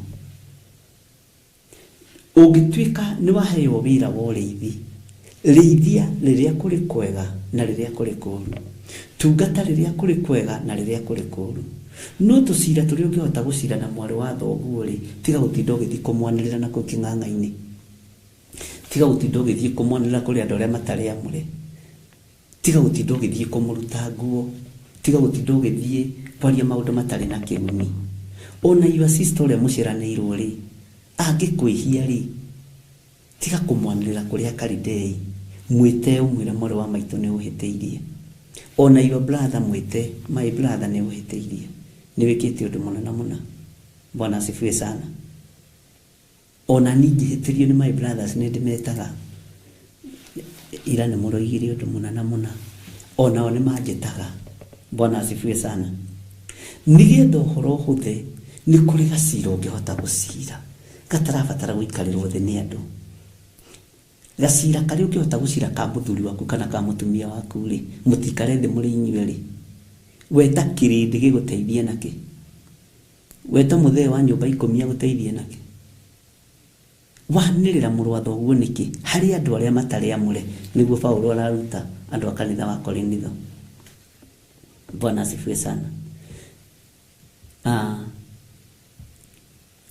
Ũngĩtuĩka nĩ waheo wĩra wa ũrĩithi, rĩithia rĩrĩa kũrĩ kwega na rĩrĩa kũrĩ kũũru, tungata rĩrĩa kũrĩ kwega na rĩrĩa kũrĩ kũũru. No tũcira tũrĩa ũngĩhota gũcira na mwarĩ wa thoguo rĩ, tiga gũtinda ũgĩthiĩ kũmwanĩrĩra na kũu kĩng'ang'a-inĩ, tiga gũtinda ũgĩthiĩ kũmwanĩrĩra kũrĩ andũ arĩa matarĩ amũre, tiga gũtinda ũgĩthiĩ kũmũruta nguo, tiga gũtinda ũgĩthiĩ kwaria maũndũ matarĩ na kĩguni. Ona your sister ũrĩa mũciaranĩirwo rĩ, angĩkwĩhia rĩ, tiga kũmwanĩrĩra kũrĩa Kalidei, mwĩte ũmwĩre mwarĩ wa maitũ nĩ ũhĩtĩirie. Ona your brother mwĩte, my brother nĩ ũhĩtĩirie, nĩ wĩkĩte ũndũ mũnene mũno. Bwana asifiwe sana. Ona ningĩ hĩtĩrio nĩ my brothers nĩ ndĩmetaga, ira nĩ mũroigire ũndũ mũnene mũno, ona o nĩ manjĩtaga. Bwana asifiwe sana. Nĩgetha ũhoro ũhũthe, nĩ kũrĩ gacira ũngĩhota gũcira gatarabatara gũikarĩrwo thĩ nĩ andũ. Gacira karĩa ũngĩhota gũcira ka mũthuri waku kana ka mũtumia waku rĩ, mũtikare thĩ mũrĩ inyuĩ rĩ, weta kĩrĩndĩ gĩgũteithie nakĩ, weta mũthee wa nyũmba ikũmi agũteithie nakĩ, wanĩrĩra mũrũ wa thoguo nĩkĩ harĩ andũ arĩa matarĩ amũre, nĩguo Paulo araruta andũ a kanitha wa Korintho. Bwana asifiwe sana.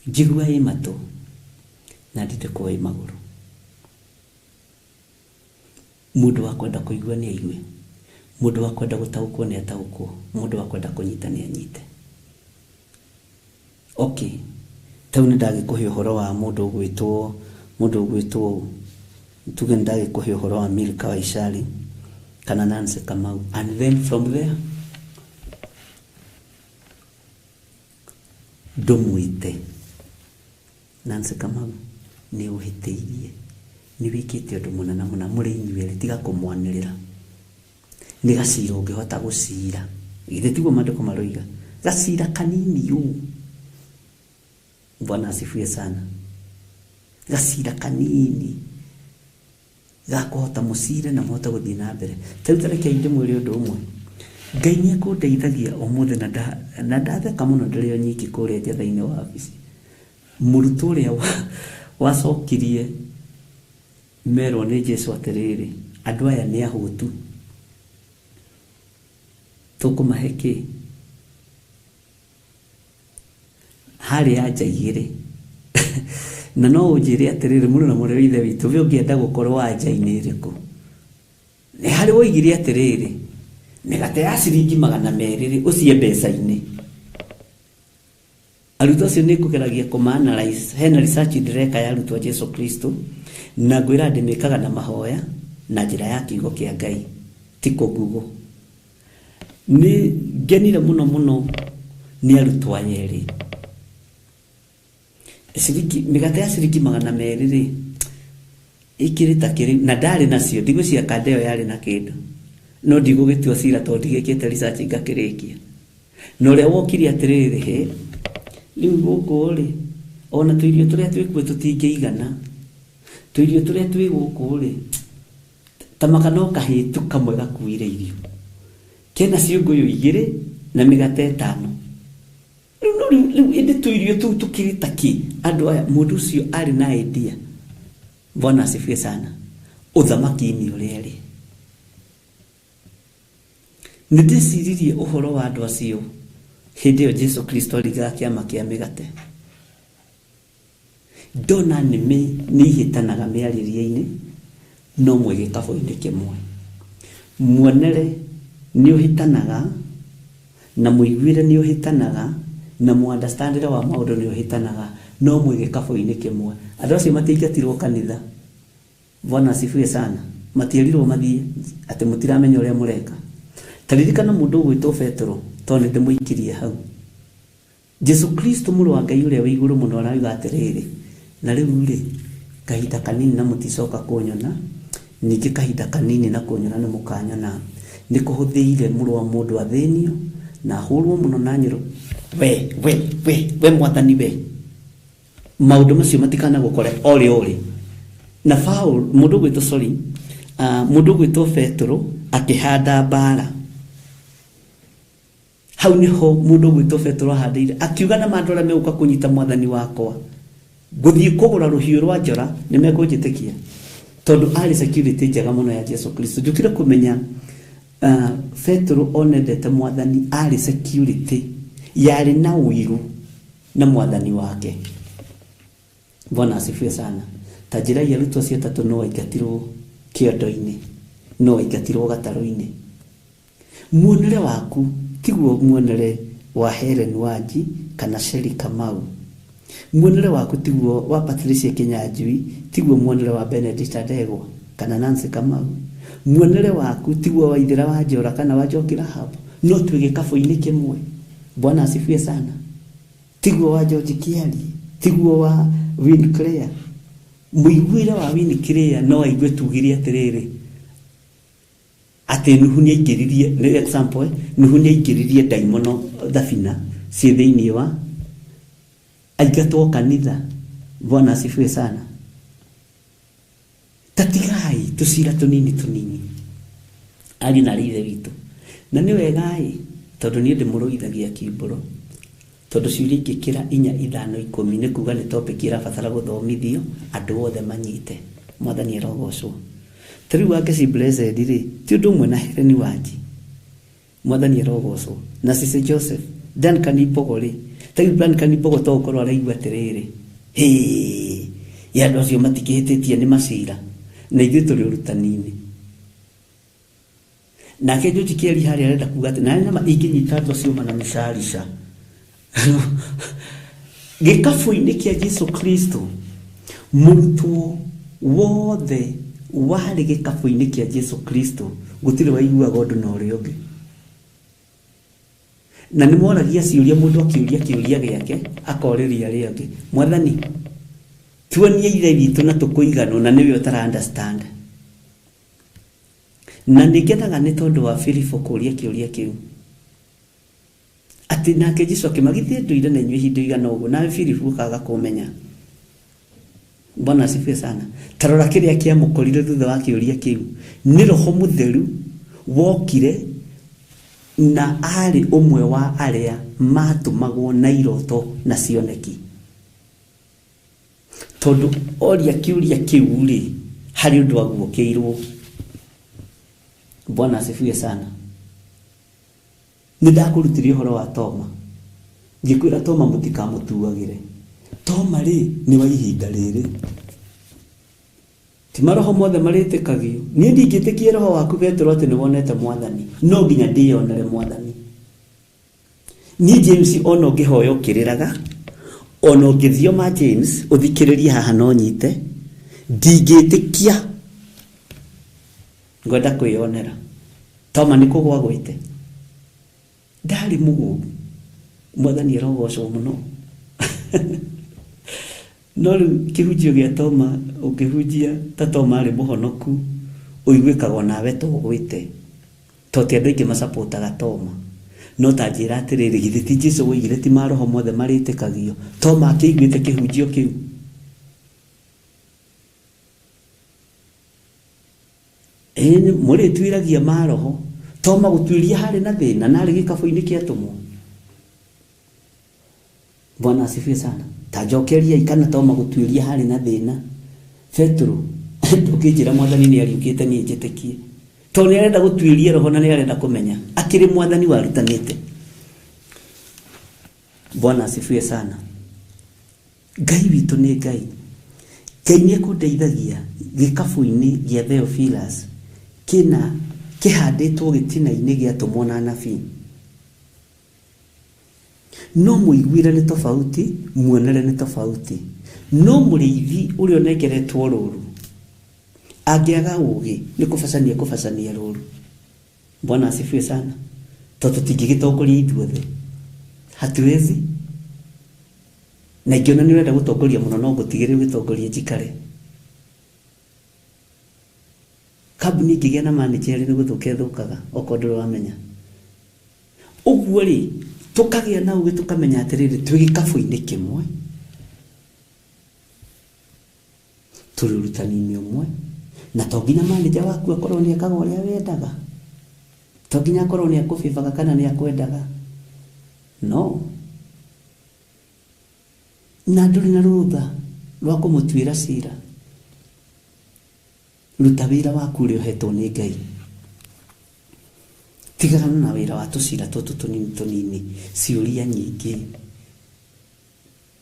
Njigua ĩ matũ na nditĩkwo ĩ magũrũ. Mũndũ wa kwenda kũigua nĩ aigue, mũndũ wa kwenda gũtaũkwo nĩ ataũkwo, mũndũ wa kwenda kũnyita nĩ anyite. Okay, tau nĩ ndagĩkũhe ũhoro wa mũndũ ũgwĩtwo tuge nĩ ndagĩkũhe ũhoro wa Milka Waishari kana Nancy Kamau, and then from there ndũmwĩte Nancy Kamau nĩ ũhĩtĩirie, nĩ wĩkĩte ũndũ mũnene mũno, mũrĩ inyuĩ tiga kũmwanĩrĩra. Nĩ gacira ũngĩhota gũcira, githĩ tiguo maandĩko maroiga, gacira kanini ũũ. Bwana asifiwe sana. gacira kanini gakuhota mucire na muhota guthii na mbere. Tarĩu tareke ndĩmwĩre ũndũ ũmwe, Ngai nĩ akũndeithagia ũmũthĩ na ndatheka mũno ndĩrĩ o nyiki kũrĩa nja thĩinĩ wa wabici. Mũrutwo ũrĩa wacokirie merwo nĩ Jesũ atĩrĩrĩ, andũ aya nĩ ahũtu, tũkũmahe kĩ? Harĩ anja igĩrĩ na no ũnjĩre atĩrĩrĩ, mũrũ na mũrũ wa ithe witũ, we ũngĩenda gũkorwo anja-inĩ ĩrĩkũ? Nĩ harĩ woigire atĩrĩrĩ, mĩgate ya ciringi 200 ũcie mbeca-inĩ. Arutwo acio nĩ ngũgeragia kũma-analyze. Hena research ndĩreka ya arutwo a Jesũ Kristo, na ngwĩra ndĩmĩkaga na mahoya na njĩra ya kiugo kĩa Ngai, ti kũgugũ. Nĩ ngenire mũno mũno nĩ arutwo aya erĩ. Mĩgate ya ciringi 200 ikĩrĩ ta kĩrĩ, na ndarĩ nacio, ndigũcia kanda ĩyo yarĩ na kĩndũ, no ndigũgĩtua cira tondũ ndigĩkĩte research ngakĩrĩkia. Na ũrĩa wokire atĩrĩrĩ, he rĩu gũkũ rĩ, ona tũirio tũrĩa twĩkuo tũtingĩigana, tũirio tũrĩa twĩ gũkũ rĩ, ta makano kahĩtu kamwe gakuire irio, kena ciũngũyũ 2 na mĩgate 5. Rĩu ĩndĩ tũirio tũu tũkĩrĩ ta kĩ? Andũ aya, mũndũ ũcio arĩ na idea. Bwana asifiwe sana. Ũthamaki-inĩ ũrĩa rĩ, nĩ ndĩciririe ũhoro wa andũ acio hĩndĩ ĩyo Jesũ Kristo arigaga kĩama kĩa mĩgate. Ndona nĩmĩ nĩ ihĩtanaga mĩarĩrie-inĩ, no mwe gĩkabũ-inĩ kĩmwe. Muonere nĩ ũhĩtanaga, na mũiguĩre nĩ ũhĩtanaga, na mu-understandĩre wa maũndũ nĩ ũhĩtanaga, no mwe gĩkabũ-inĩ kĩmwe. Andũ acio matiingatirwo kanitha. Bwana asifiwe sana. Matiĩrirwo mathiĩ atĩ mũtiramenya ũrĩa mũreka. Taririkana mũndũ ũgwĩtwo Petro, tondũ nĩ ndĩmũikirie hau. Jesũ Kristo mũrũ wa Ngai ũrĩa wĩ igũrũ mũno arauga atĩrĩrĩ, na rĩu rĩ, kahinda kanini na mũticoka kũnyona, ningĩ kahinda kanini na kũnyona nĩ mũkanyona. Nĩ kũhũthĩire mũrũ wa mũndũ athĩnio na ahũrwo mũno na nyũrũ. We mwathani we, maũndũ macio matikanagũkore ore. Na mũndũ ũgwĩtwo Petro akĩhanda mbara. Hau niho mũndũ ũgwĩtwo Petro ahandĩire, akiuga na mandũ arĩa megũka kũnyita mwathani wakwa, ngũthiĩ kũgũra rũhiũ rwa njora, nĩ mekũnjĩtĩkia, tondũ arĩ security njega mũno ya Jesũ Kristo. Njũkire kũmenya Petro onendete mwathani arĩ security yarĩ na ũiru na mwathani wake. Bwana asifiwe sana. Ta njĩra ya arutwo acio atatũ no aingatirwo kĩondo-inĩ, no aingatirwo gatarũ-inĩ. Muonere waku tiguo muonere wa Helen Wanji kana Sheri Kamau. Muonere waku tiguo wa Patricia Kinyanjui, tiguo muonere wa Benedict Adegwa kana Nancy Kamau. Muonere waku tiguo wa Ithira wa Njora kana wa Njoki Rahabu. No twĩ gĩkabũ-inĩ kĩmwe. Bwana asifiwe sana. Tiguo wa George Kiari, tiguo wa Win Claire. Mũiguĩre wa Win Claire no aigue tugire atĩrĩrĩ, atĩ Nuhu nĩ aingĩririe, nĩ example, Nuhu nĩ aingĩririe ndaimono thabina ciĩ thĩinĩ wa aingatwo kanitha. Bwana asifiwe sana. Tatigai tũcira tũnini tũnini ari na rithe witũ, na nĩ wegai tondũ niĩ ndĩmũrũithagia kimbũro, tondũ ciũria ingĩkĩra 4, 5, 10 nĩ kuga nĩ topic ĩrabatara gũthomithio andũ othe manyite. Mwathani arogocwo. Tarĩu wake blessed rĩ, ti ũndũ ũmwe na Helen Wanji. Mwathani arogocwo. Na Sisi Joseph, Duncan Ibogo rĩ, tarĩu Duncan Ibogo to ũkorwo araigua atĩrĩrĩ, andũ acio matikĩhĩtĩtie nĩ macira, na ithuĩ tũrĩ ũrutani-inĩ. Nake George Kiari harĩa arenda kuga atĩ na nyama ingĩnyita andũ acio mana mĩcarica. Gĩkabũ-inĩ kĩa Jesũ Kristo, mũrutwo wothe warĩ gĩkabũ-inĩ kĩa Jesũ Kristo, gũtirĩ waiguaga ũndũ na ũrĩa ũngĩ. Na nĩ moragia ciũria, mũndũ akĩũria kĩũria gĩake akorĩria arĩa angĩ, mwathani tuonie ire witũ na tũkũiganwo, na nĩwe ũtara understand. Na nĩngenaga nĩ tondũ wa Filipo kũũria kĩũria kĩu, atĩ nake Jesũ akĩmagithia ndũire na inyuĩ ihinda igana ũguo, nawe Filipo ũkaga kũmenya. Bwana asifiwe sana. Tarora kiria kia mukorire thutha wa kiuria kiu ni Roho Mutheru wokire na ari umwe wa aria matumagwo na iroto na cioneki. Tondu oria kiuria kiu ri hari undu aguokeirwo. Bwana asifiwe sana. Nidakurutirie horo wa Toma. Ngikwira Toma mutikamutuagire. Toma ri ni wa ihinda riri. Ti maroho mothe maritikagio. Ni ndingitikie roho waku Petro ati ni wonete Mwathani. No nginya ndionere Mwathani. Ni James ono ngihoyo kiriraga. Ono ngithio ma James uthikiririe haha no nyite. Ndingitikia. Ngoda kwiyonera. Toma ni kugwa gwite. Ndari mugu. Mwathani arogocwo muno. No kihujio gia Toma ukihujia ta Toma ari muhonoku uigwikagwo nawe to gwite toti andu ingi masapotaga Toma no ta njira atiriri githiti Jesu wigire ti maroho mothe maritikagio. Toma akiguite kihujio kiu muri twiragia maroho. Toma gutwiria hari na thina na ari gikabu-ini kia tumo. Bwana asifiwe sana. Tajokeria ikana Toma gutwiria hari na thina. Petro ukijira Mwathani ni ariukite ni njitekie. To ni arenda gutwiria roho na ni arenda kumenya akiri Mwathani warutanite. Bwana asifiwe sana. Ngai witu ni Ngai. Ngai ni kundeithagia gikabu-ini gia Theophilus kina kihanditwo gitina-ini gia tumwo na anabii. No muiguire ni tofauti, muonere ni tofauti. No muriithi uri onekeretwo ruru angiaga ugi ni kufacania ruru. Bwana asifiwe sana. Toto tingigitongoria ithuothe hatuwezi. Na ngiona ni urenda gutongoria muno no gutigire gutongoria njikare. Kabuni ngigia na manager ni guthukaga okondoro wamenya. Uguo ri tukagia na ugi tukamenya atiriri twi gikabu-ini kimwe. Tururutani umwe na to nginya manager waku akorwo ni akaga uria wendaga. To nginya akorwo ni akubibaga kana ni akwendaga. No. Na nduri na rutha rwa kumutwira cira. Ruta wira waku ri uhetwo ni Ngai. Tigana na wira wa tucira tutu tunini ciuria nyingi.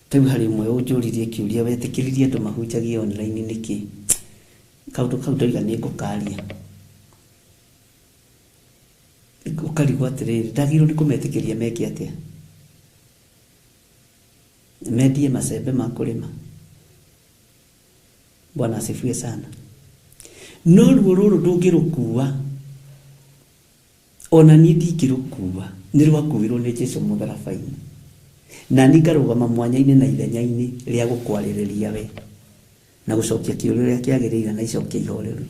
Tau hari mwe unjuririe kiuria wetikiririe andu mahunjagie online niki. Kaundu kau ndoiga ni ngukaria. Ukarigwo atiriri ndagirwo ni kumetikiria meke atia. Medie macembe ma kurima. Bwana asifiwe sana. No ruo ruru ndungirukua ona ni ndingirukua ni rwakuirwo ni Jesu mutharabai-ini na ningarugama mwanya-ini na ithenya-ini ria gukwarireria we na gucokia kiuria ria kiagirire na icokia ihoreru.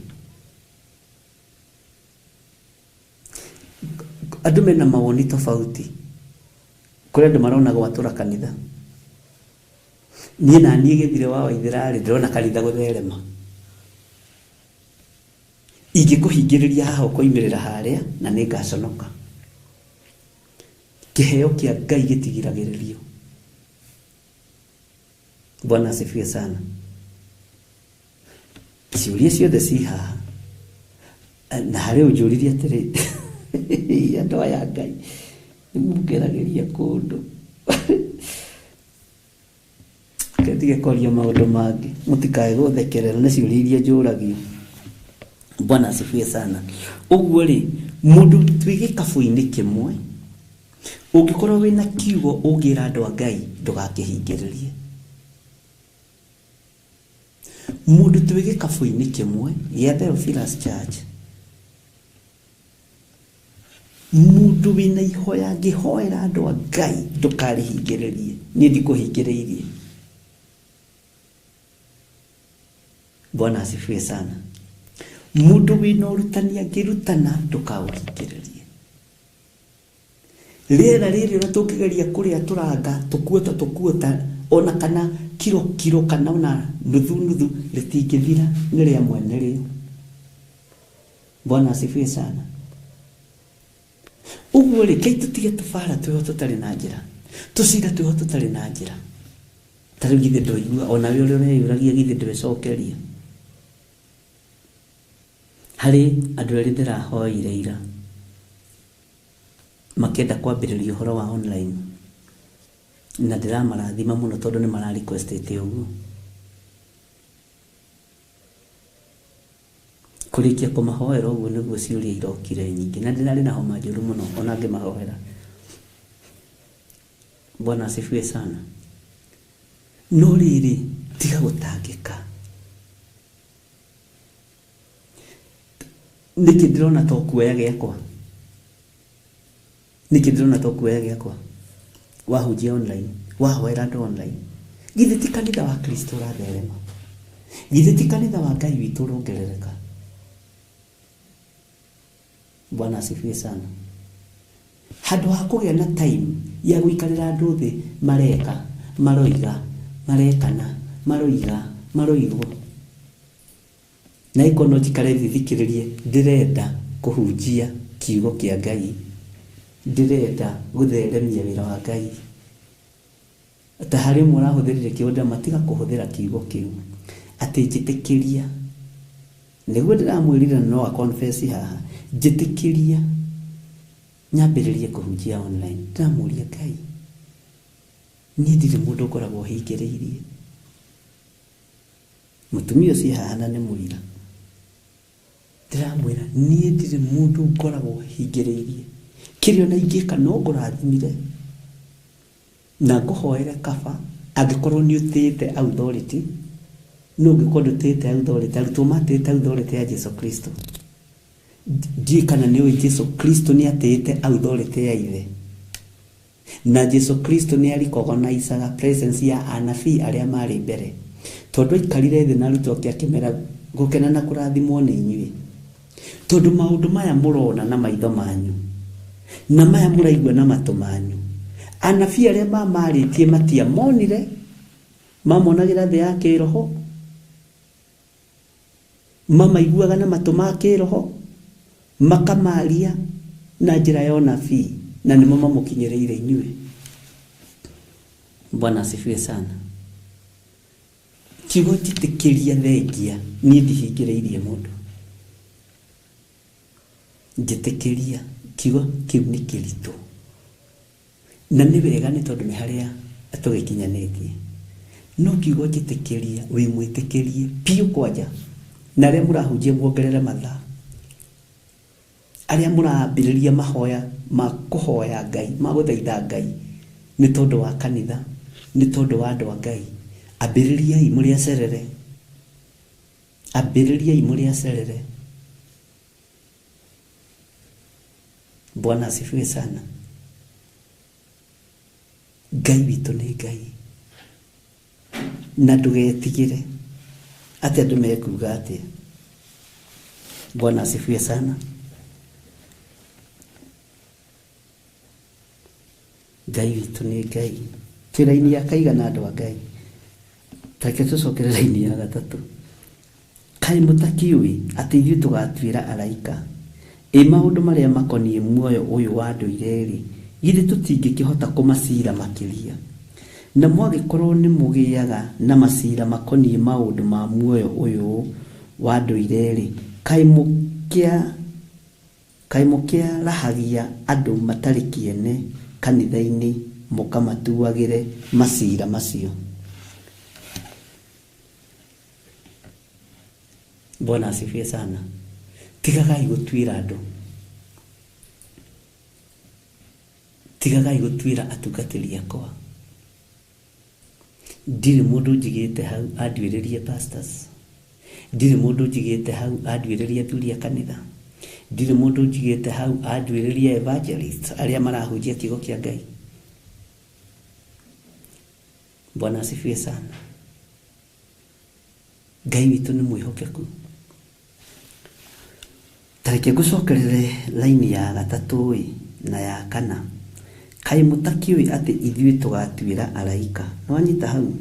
Andu mena mawoni tofauti. Kuri andu marona gwatura kanitha. Nie na nie githire wa Waithira ndirona kanitha gutherema. Ingikuhingiriria haha ukoimirira haria na ningaconoka. Kiheo kia Ngai gitigiragiririo. Bwana asifiwe sana. Ciuria ciothe ci haha na hari unjuririe atiri andu aya Ngai nimugerageria kundu ketige koria maundu mangi mutikae guthekerera na ciuria iria njuragio. Bwana asifiwe sana. Uguo ri mundu twige kabu-ini kimwe ungikorwo wina kiugo ugira andu a Ngai ndugakihingiririe. Mundu twige kabu-ini kimwe ya Theophilus Church. Mundu wina ihoya ngihoera andu a Ngai ndukarihingiririe. Ni ndikuhingiririe. Bwana asifiwe sana. Mundu wina urutani angirutana ndukawuhingiririe. Riera riri ura tukigeria kuria turanga tukuota ona kana kilo kana ona nuthu litingithira ni ria mwene riu. Bwana asifiwe sana. Uguo ri kei tutige tubara twiho tutari na njira, tucira twiho tutari na njira. Tari githe ndoigua ona we uri ureyuragia githe ndwecokeria. Hari andu eri ndirahoire ira makenda kwambiriria uhoro wa online, na ndiramarathima muno tondu ni mara requestete uguo. Kurikia kumahoera uguo niguo ciuria irokire nyingi, na ndinari na homa njuru muno ona ngimahoera. Bwana asifiwe sana. No riri tiga gutangika. Niki ndirona to kuoya giakwa, niki ndirona to kuoya giakwa wahunjia online, wahoera andu online. Githe ti kanitha wa Kristo ratherema, githe ti kanitha wa Ngai witu rongerereka. Bwana asifiwe sana. Handu ha kugia na time ya guikarira andu thi mareka maroiga marekana maroigwo na ikono jikare thithikiririe, ndirenda kuhunjia kiugo kia Ngai, ndirenda gutheremia wira wa Ngai. Ta hari murahuthirire kiugo matiga kuhuthira kiugo kiu ati njitikiria niguo ndiramwirira no a confess haha njitikiria nyambiririe kuhunjia online. Ndamuria Ngai, ni ndiri mundu koragwo hingiriirie. Mutumia ucio haha ni muira, ndiramwira ni ndiri mundu koragwo hingiriirie. Kirio na ingika no ngurathimire na nguhoere kaba angikorwo ni utite authority, no ngikorwo utite authority arutwo matite authority ya Jesu Kristo. Kana ni Jesu Kristo ni atite authority ya ithe, na Jesu Kristo ni alicogonizaga presence ya anabii aria mari mbere, tondu ikarire thi na rutwo kia kimera gukena na kurathimwo ni inyui. Tondu maundu maya murona na maitho manyu na maya muraigua na matu manyu, anabii aria mamaritie matia monire, mamonagira thi ya kiroho, mamaiguaga na matu ma kiroho, makamaria na njira ya nabii, na nimo mamukinyereire inyui. Bwana asifiwe sana. Kiugo njitikiria thengia ni ndihingireirie mundu, njitikiria kiugo kiu ni kiritu, na ni wega ni tondu ni haria atugikinyanitie. No kiugo njitikiria wi mwitikirie piu kwanja, na aria murahunjia muongerere mathaa, aria murambiriria mahoya ma kuhoya Ngai, ma guthaitha Ngai ni tondu wa kanitha, ni tondu wa andu a Ngai. Ambiririai muri acerere, ambiririai muri acerere. Bwana asifiwe sana. Ngai witu ni Ngai, na ndugetigire ati andu mekuga atia. Bwana asifiwe sana. Ngai witu ni Ngai. Kiraini ya kaigana andu a Ngai. Take tucokere laini ya gatatu. Kai mutakiui ati ithuĩ tugatuĩra araika maundu maria makonie muoyo uyu wa nduire ri, githĩ tũtingĩkĩhota kũmacira makĩria. Na mwagikorwo ni mugiaga na macira makonie maundu ma muoyo uyu wa nduire ri, kai mukia rahagia andu matari kiene kanitha-ini mukamatuagire macira macio. Bwana asifiwe sana. Tigagai gutwira andu, tigagai gutwira atungatiri akwa. Ndiri mundu njigite hau andwiririe pastors, ndiri mundu njigite hau andwiririe athuri a kanitha, ndiri mundu njigite hau andwiririe evangelists aria marahunjia kiugo kia Ngai. Bwana asifiwe sana. Ngai witu ni mwihokeku. Tareke gucokerere laini ya gatatu na ya kana. kai mutakiwi ati ithuĩ tũgatuĩra araika nwanyita hau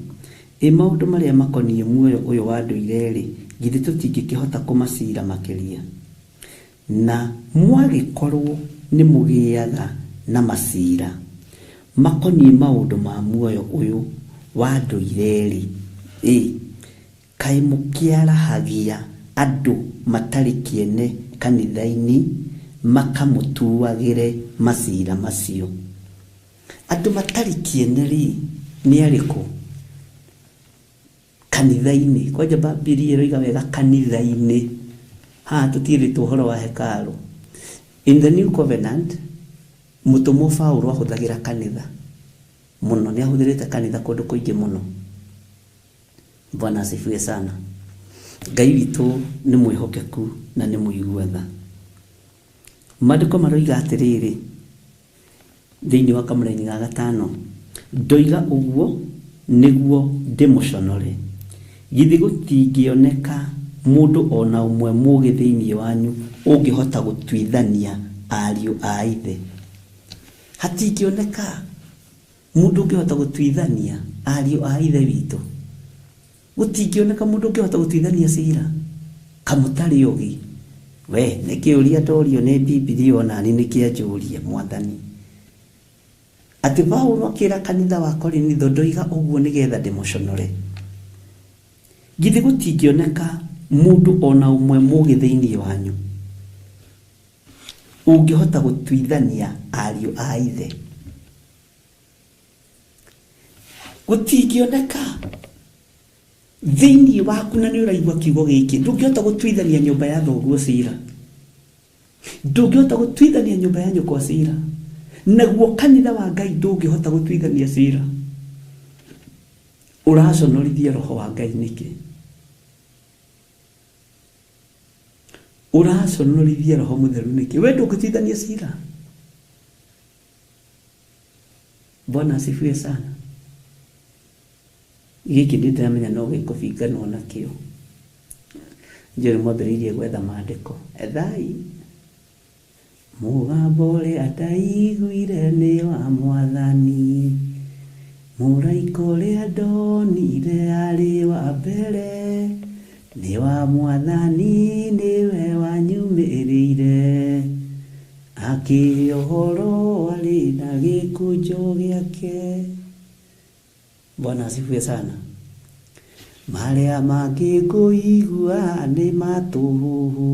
maũndũ marĩa makoniĩ muoyo ũyũ wa ndũire rĩ githĩ tũtingĩkĩhota kũmacira makĩria na mwagĩkorwo nĩ mũgĩaga na macira makoniĩ maũndũ ma muoyo ũyũ wa ndũire rĩ kai mũkĩarahagia andũ matarĩ kĩene kanitha-inĩ makamũtuagĩre macira macio andũ matarĩ kĩene rĩ nĩ arĩkũ kanitha-inĩ kwanja Biblia ĩroiga wega kanitha-inĩ tũtirĩtwo ũhoro wa hekarũ in the new covenant mũtũmwo Paulo ahũthagĩra kanitha mũno nĩ ahũthĩrĩte kanitha kũndũ kũingĩ mũno Bwana asifiwe sana Ngai witũ nĩ mwĩhokeku na nĩ mũiguatha Maandĩko maroiga atĩrĩrĩ thĩinĩ wa Kamũra-inĩ ga 5 ndoiga ũguo nĩguo ndĩmũconore githĩ gũtingĩoneka mũndũ ona ũmwe mũũgĩ thĩinĩ wanyu ũngĩhota gũtuithania ariũ a ithe hatingĩoneka mũndũ ũngĩhota gũtuithania ariũ a ithe witũ gũtingĩoneka mũndũ ũngĩhota gũtuithania cira kamũtarĩ ũgĩ we nĩkĩũria ndorio nĩ Biblia ona nĩ nĩkĩanjũria Mwathani ati Paulo akĩra kanitha wa Korintho ndoiga ũguo nĩgetha ndĩmũconore githĩ gũtingĩoneka mũndũ ona ũmwe mũũgĩ thĩinĩ wanyu ũngĩhota gũtuithania ariũ a ithe gũtingĩoneka thĩinĩ waku na nĩ ũraigua kiugo gĩkĩ ndũngĩhota gũtuithania nyũmba ya thoguo cira ndũngĩhota gũtuithania nyũmba ya nyũkwa cira naguo kanitha wa Ngai ndũngĩhota gũtuithania cira ũraconorithia roho wa Ngai nĩkĩ ũraconorithia roho mũtheru nĩkĩ we ndũngĩtuithania cira Bwana asifiwe sana gĩkĩ ndĩramenya no gĩkũbinganwo nakĩo njĩra mwambĩrĩirie gwetha maandĩko ethai mũgambo ũrĩa ndaiguire nĩ wa Mwathani mũraika ũrĩa ndonire arĩ wa mbere nĩ wa Mwathani nĩwe wanyumĩrĩire akĩrĩ ũhoro arĩ na gĩkũnjo gĩake Bwana asifiwe sana marĩa mangĩ ngũigua nĩ matũhũhũ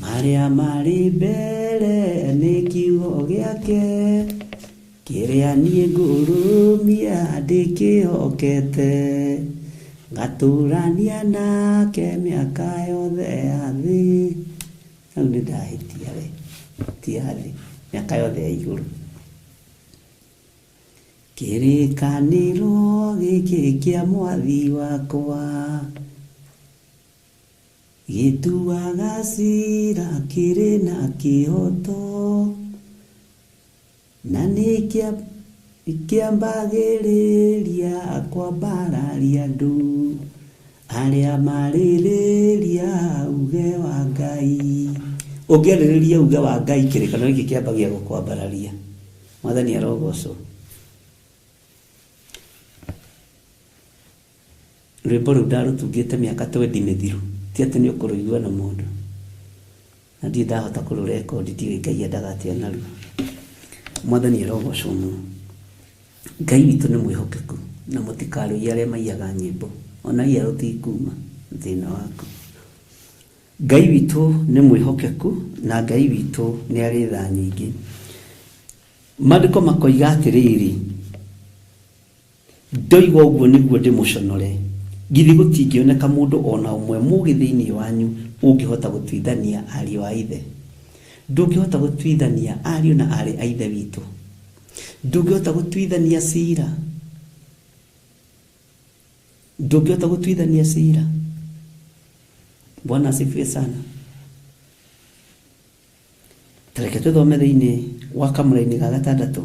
marĩa marĩ mbere nĩ kiugo gĩake kĩrĩa niĩ ngũrũmia ndĩkĩhokete ngatũrania nake mĩaka yothe ya thĩ rĩu nĩ ndahĩtia we ti ya thĩ mĩaka yothe ya igũrũ kĩrĩkanĩro gĩkĩ kĩa Mwathi wakwa gĩtuaga cira kĩrĩ na kĩhoto na nĩkĩambagĩrĩria kwambararia andũ arĩa marĩrĩria uge wa Ngai ũngĩarĩrĩria uge wa Ngai kĩrĩkanĩro gĩkĩ kĩambagia gũkwambararia Mwathani arogocwo rwĩmbo rũu ndarũtungĩte mĩaka 20 mĩthiru ti atĩ nĩ ũkũrũigua na mũndũ na ndirĩ ndahota kũrũrekondi ndiũĩ Ngai endaga naruo Mwathani arogocwo mũno Ngai witũ nĩ mwĩhokeku na mũtikarũie arĩa maiyaga nyĩmbo ona iria rũtikuma thĩna waku Ngai witũ nĩ mwĩhokeku na Ngai witũ nĩ arĩ tha nyingĩ Maandĩko makoiga atĩrĩrĩ ndoiga ũguo nĩguo ndĩmũconore githĩ gũtingĩoneka mũndũ ona ũmwe mũũgĩ thĩinĩ wanyu ũngĩhota gũtuithania ariũ a ithe ndũngĩhota gũtuithania ariũ na arĩ a ithe witũ ndũngĩhota gũtuithania cira ndũngĩhota gũtuithania cira Bwana asifiwe sana tareke tũthome thĩinĩ wa Kamũra-inĩ ga 6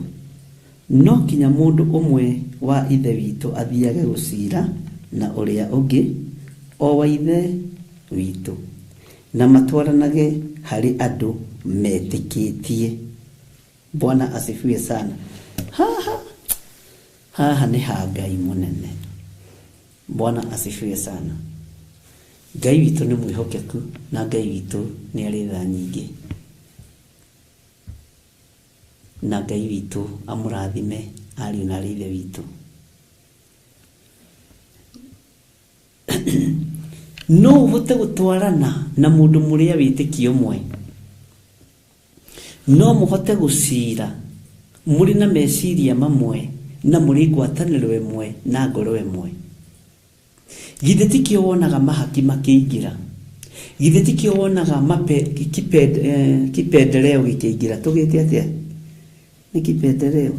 no kinya mũndũ ũmwe wa ithe witũ athiage gũcira na ũrĩa ũngĩ o wa ithe witũ na matwaranage harĩ andũ metĩkĩtie Bwana asifiwe sana. Haha ni Ngai munene. Bwana asifiwe sana. Ngai witũ nĩ mwĩhokeku na Ngai witũ nĩ arĩ tha nyingĩ. Na Ngai witũ amũrathime ariũ na ithe witũ. No ũhote gũtwarana na mũndũ mũrĩa wĩtĩkio ũmwe. No mũhote gũcira mũrĩ na meciria mamwe na mũrĩ ngwatanĩro ĩmwe na ngoro ĩmwe. Githĩ tikĩo wonaga mahaki makĩingĩra. Githĩ tikĩo wonaga kipendeleo gĩkĩingĩra. Tũgĩte atĩa? Nĩ kipendeleo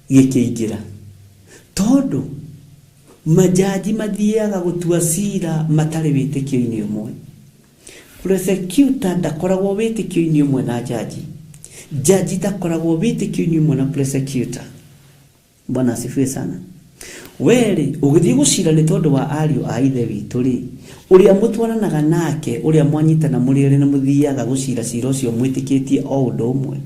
gĩkĩingĩra. Tondũ majaji mathiaga gũtua cira matarĩ wĩtĩkio-inĩ ũmwe. Prosecutor ndakoragwo wĩtĩkio-inĩ ũmwe na jaji. Jaji ndakoragwo wĩtĩkio-inĩ ũmwe na prosecutor. Bwana asifiwe sana. Weri ũgĩthiĩ gũcira nĩ tondũ wa ariũ a ithe witũ rĩ, ũrĩa mũtwaranaga nake, ũrĩa mwanyitana mũrĩ erĩ nĩ mũthiaga gũcira cira ũcio mwĩtĩkĩtie o ũndũ ũmwe.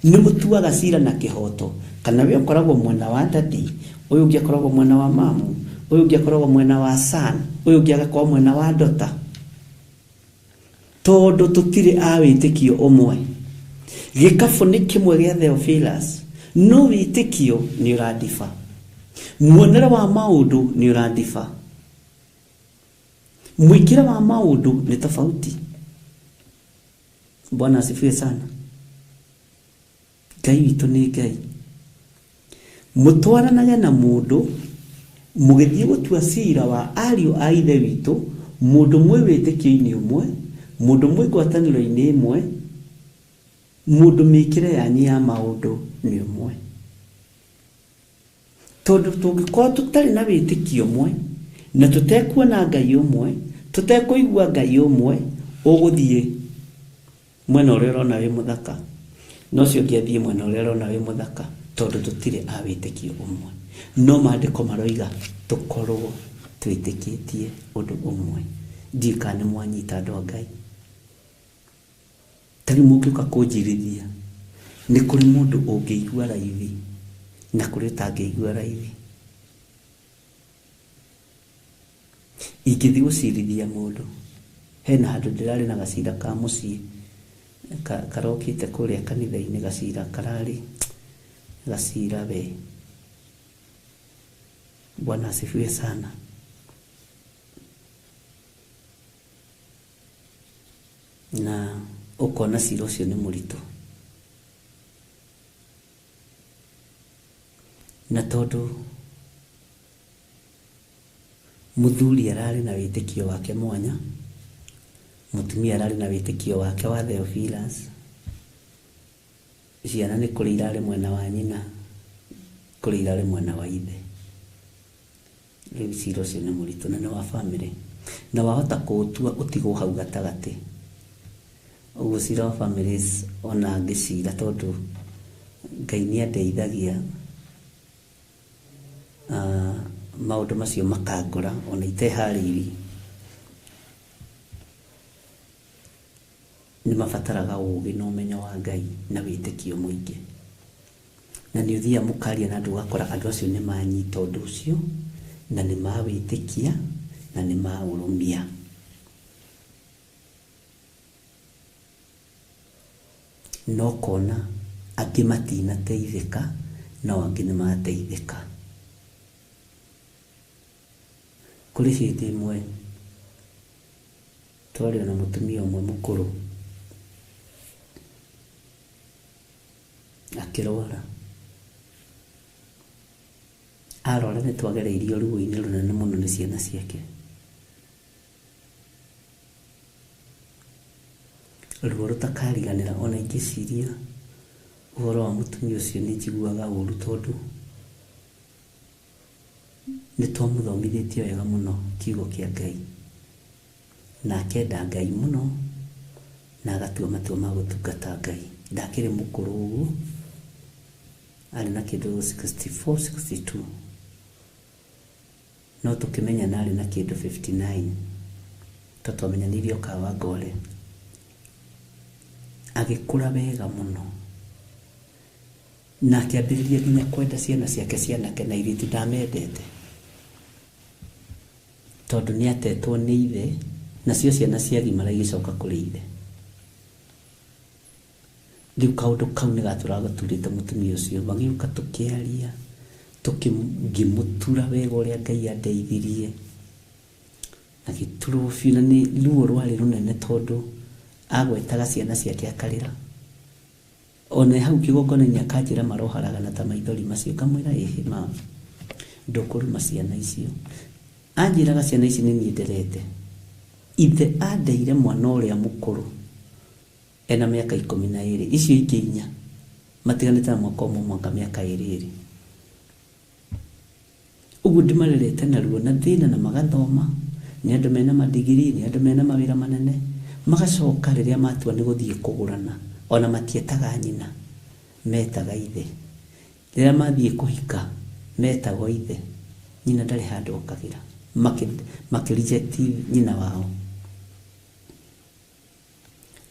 Nĩ mũtuaga cira na kĩhoto. Kana we ũkoragwo mwena wa dadi, ũyũ ũngĩ akoragwo mwena wa mamu, ũyũ ũngĩ akoragwo mwena wa son, ũyũ ũngĩ agakorwo mwena wa daughter. Tondũ tũtirĩ a wĩtĩkio ũmwe. Gĩkabũ nĩ kĩmwe gĩa Theophilus, no wĩtĩkio nĩ ũrandiba. Muonere wa maũndũ nĩ ũrandiba. Mwĩkĩre wa maũndũ nĩ tofauti. Bwana asifiwe sana. Ngai witũ nĩ Ngai. Mũtwaranage na mũndũ mũgĩthiĩ gũtua cira wa ariũ a ithe witũ, mũndũ mwĩ wĩtĩkio-inĩ ũmwe, mũndũ mwĩ ngwatanĩro-inĩ ĩmwe, mũndũ mĩkĩre yanyu ya maũndũ nĩ ũmwe. Tondũ tũngĩkorwo tũtarĩ na wĩtĩkio ũmwe na tũtekuona Ngai ũmwe, tũtekũigua Ngai ũmwe, ũgũthiĩ mwena ũrĩa ũrona wĩ mũthaka, no ũcio ũngĩ athiĩ mwena ũrĩa ũrona wĩ mũthaka, tondũ tũtirĩ a wĩtĩkio ũmwe. No maandĩko maroiga tũkorwo twĩtĩkĩtie ũndũ ũmwe. Ndiũĩ kana nĩ mwanyita andũ a Ngai. Tarĩ mũngĩũka kũnjirithia, nĩ kũrĩ mũndũ ũngĩigua raithi na kũrĩ ũtangĩigua raithi. Ingĩthiĩ gũcirithia mũndũ, hena handũ ndĩrarĩ na gacira ka mũciĩ karokĩte kũrĩa kanitha-inĩ, gacira kararĩ gacira we. Bwana asifiwe sana. Na ũkona cira ũcio nĩ mũritũ. Na tondũ mũthuri ararĩ na wĩtĩkio wake mwanya, mũtumia ararĩ na wĩtĩkio wake wa Theophilus, ciana nĩ kũrĩ irarĩ mwena wa nyina, kũrĩ irarĩ mwena wa ithe. Rĩu cira ũcio nĩ mũritũ na nĩ wa bamĩrĩ, na wahota kũũtua ũtigwo hau gatagatĩ. Ũguo cira wa bamĩrĩ ona ngĩcira, tondũ Ngai nĩ andeithagia, maũndũ macio makangora ona iteharĩirie. Nĩ mabataraga ũũgĩ na ũmenyo wa Ngai na wĩtĩkio mũingĩ. Na nĩ ũthiaga mũkaria na andũ, ũgakora andũ acio nĩ manyita ũndũ ũcio na nĩ mawĩtĩkia na nĩ maũrũmia. No kona angĩ matinateithĩka, no angĩ nĩ mateithĩka. Kũrĩ hĩndĩ ĩmwe twarĩ na mũtumia ũmwe mũkũrũ akĩrwara. Arwara nĩ twagereirio ruo-inĩ rũnene mũno nĩ ciana ciake. Ruo rũtakariganĩra, ona ingĩciria ũhoro wa mũtumia ũcio nĩ njiguaga ũũru, tondũ nĩ twamũthomithĩtie wega mũno kiugo kĩa Ngai, na akenda Ngai mũno na agatua matua ma gũtungata Ngai. Ndakĩrĩ mũkũrũ ũguo, arĩ na kĩndũ 64, 62, no tũkĩmenya na arĩ na kĩndũ 59, tondũ twamenyanĩirio Kawangware. Agĩkũra wega mũno na akĩambĩrĩria nginya kwenda ciana ciake cianake na airĩtu ndamendete, tondũ nĩ atetwo nĩ ithe, nacio ciana ciagimara igĩcoka kũrĩ ithe. Rĩu kaũndũ kau nĩ gatũraga gaturĩte mũtumia ũcio, magĩũka tũkĩaria, ngĩmũtura wega ũrĩa Ngai andeithirie, na gĩturwo biũ, na nĩ ruo rwarĩ rũnene tondũ agwetaga ciana ciake akarĩra. Ona hau kĩgongona-inĩ akanjĩra maroharagana ta maithori macio, ngamwĩra ĩhĩ ma ndũkũruma ciana icio. Anjĩraga ciana ici nĩ niĩ nderete. Ithe andeire mwana ũrĩa mũkũrũ ena mĩaka 12, icio ingĩ 4 matiganĩte na mwaka ũmwe, mwaka mĩaka 2. Ũguo ndĩmarerete na ruo na thĩna, na magathoma, nĩ andũ mena madigiri, nĩ andũ mena mawĩra manene, magacoka rĩrĩa matua nĩ gũthiĩ kũgũrana, ona matietaga nyina, metaga ithe. Rĩrĩa mathiĩ kũhika, metagwo ithe, nyina ndarĩ handũ okagĩra, makĩreject nyina wao.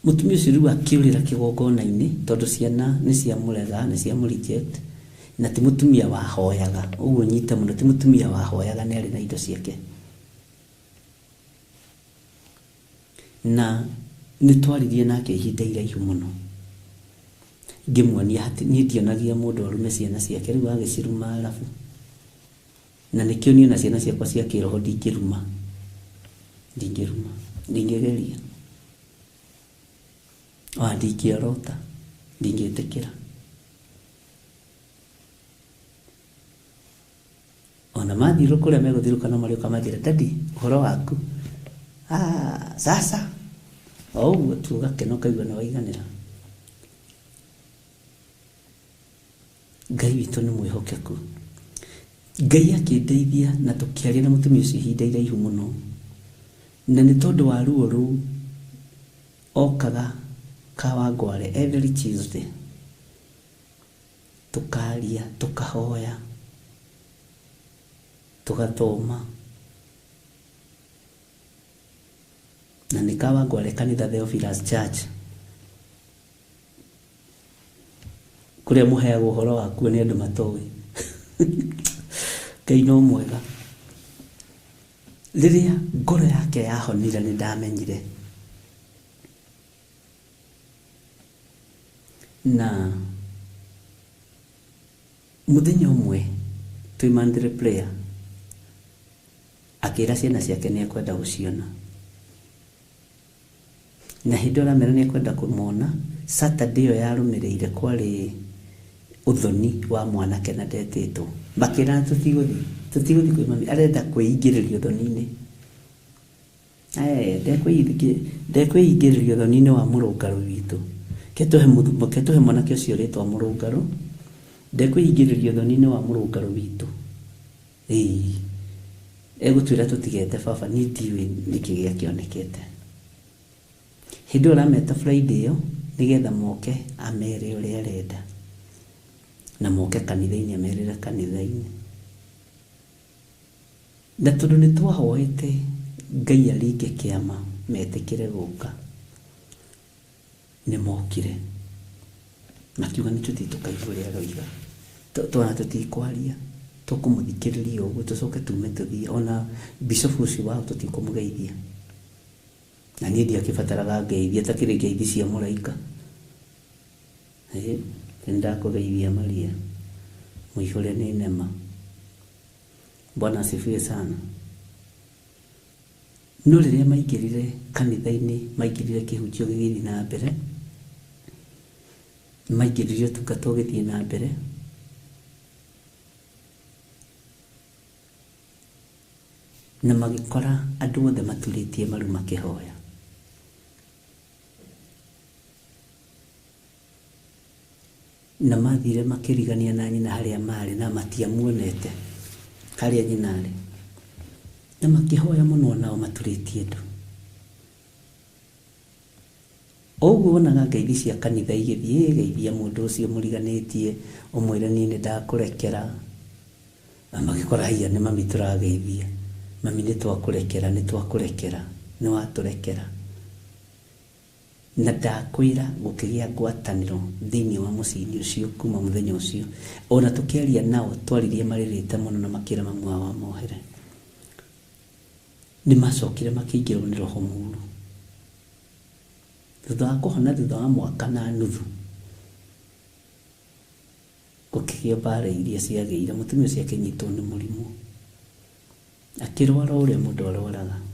Mũtumia ũcio rĩu akĩũrĩra kĩgongona-inĩ tondũ ciana nĩ ciamũrega, nĩ ciamũreject, na ti mũtumia wahoyaga. Ũguo nyite mũno, ti mũtumia wahoyaga, nĩ arĩ na indo ciake. Na nĩ twaririe nake ihinda iraihu mũno, ngĩmuonia atĩ niĩ ndionagia mũndũ arume ciana ciake, rĩu agĩciruma arabu. Na nĩkĩo niĩ na ciana ciakwa cia kĩroho ndingĩruma, ndingĩgeria, ndingĩorota, ndingĩtĩkĩra. Ona mathiũrũrũka kũrĩa megũthiũrũrũka no marĩũka manjĩra, Daddy, ũhoro waku? Sasa o ũguo tu, ũgakena ũkaigua nĩ waiganĩra. Ngai witũ nĩ mwĩhokeku. Ngai akĩndeithia na tũkĩaria na mũtumia ũcio ihinda iraihu mũno, na nĩ tondũ wa ruo rũu okaga Kawangware every Tuesday, tukaria, tukahoya, tugathoma, na nĩ Kawangware kanitha Theophilus Church, kũrĩa mũheagwo ũhoro wakuo nĩ andũ matoĩ. Ngai no mwega. Rĩrĩa ngoro yake yahonire nĩ ndamenyire, na mũthenya ũmwe twĩ Mandre prayer, akĩra ciana ciake nĩ ekwenda gũciona, na hĩndĩ ĩyo aramera nĩ ekwenda kũmona. Saturday ĩyo yarũmĩrĩire kwarĩ ũthoni wa mwanake na ndetĩtwo, makĩra tũtigũthiĩ kwĩ mami, arenda kwĩingĩrĩria ũthoni-inĩ. Ndekwĩingĩrĩria ũthoni-inĩ wa mũrũngarũ witũ, ketũhe mwanake ũcio rĩtwa mũrũngarũ, ndekwĩingĩrĩria ũthoni-inĩ wa mũrũngarũ witũ. Egũtwĩra tũtigete baba, niĩ ndiũĩ nĩkĩ gĩakĩonekete. Hĩndĩ ĩyo arameta Friday ĩyo nĩgetha moke amere ũrĩa arenda, na moke kanitha-inĩ, amerĩre kanitha-inĩ. Na tondũ nĩ twahoete Ngai aringe kĩama metĩkĩre gũka, nĩ mokire makiuga nĩ tũthiĩ tũkaigua ũrĩa aroiga, twana tũtikwaria, tũkũmũthikĩrĩria ũguo, tũcoke tume tũthiĩ. Ona bishop ũcio wao tũtikũmũgeithia, na niĩ ndiakĩbataraga ngeithia, takĩrĩ ngeithi cia mũraika. Ndakũgeithia Maria, mũihũre nĩ nema. Bwana asifiwe sana. No rĩrĩa maingĩrire kanitha-inĩ, maingĩrire kĩhunjio gĩgĩthiĩ na mbere, maingĩrire ũtungata ũgĩthiĩ na mbere, na magĩkora andũ othe maturĩtie maru makĩhoya. Na mathire makĩrigania na nyina harĩa marĩ, na matiamuonete harĩa nyina arĩ, na makĩhoya mũno nao maturĩtie ndu. Ũguo wonaga ngeithi cia kanitha igĩthiĩ, geithia mũndũ ũcio mũriganĩtie, ũmwĩre niĩ nĩ ndakũrekera, na magĩkora haiya nĩ mami tũrageithia, mami nĩ twakũrekera, nĩ watũrekera. na ndakwira gukigia ngwataniro thiini wa mucini ucio kuma muthenya ucio ona tukiaria nao twaririe maririte muno na makira mamwe wa mohere ni macokire makingirwo ni roho muru thutha wa kuhona thutha wa mwaka na nuthu gukigia bara iria ciageire mutumia ucio akinyitwo ni murimu akirwara uria mundu arwaraga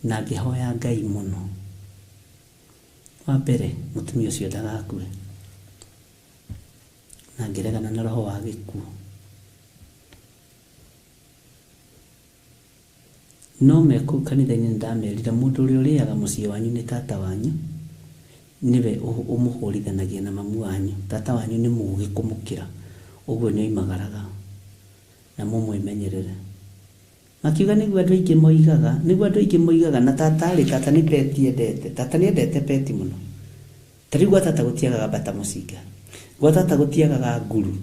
na ngihoya Ngai muno wa mbere mutumia ucio ndagakue na ngiregana na roho wa gikuo no meku kanitha-ini ndamerire mundu uria uriaga mucii wanyu ni tata wanyu niwe umuhurithanagia na mamu wanyu tata wanyu ni mugi kumukira uguo ni oimagaraga na mumwimenyerere makiuga niguo andu aingi moigaga na tata ni peti endete tata ni endete peti muno tarigwa tata gutiagaga bata mucinga gwa tata gutiagaga nguru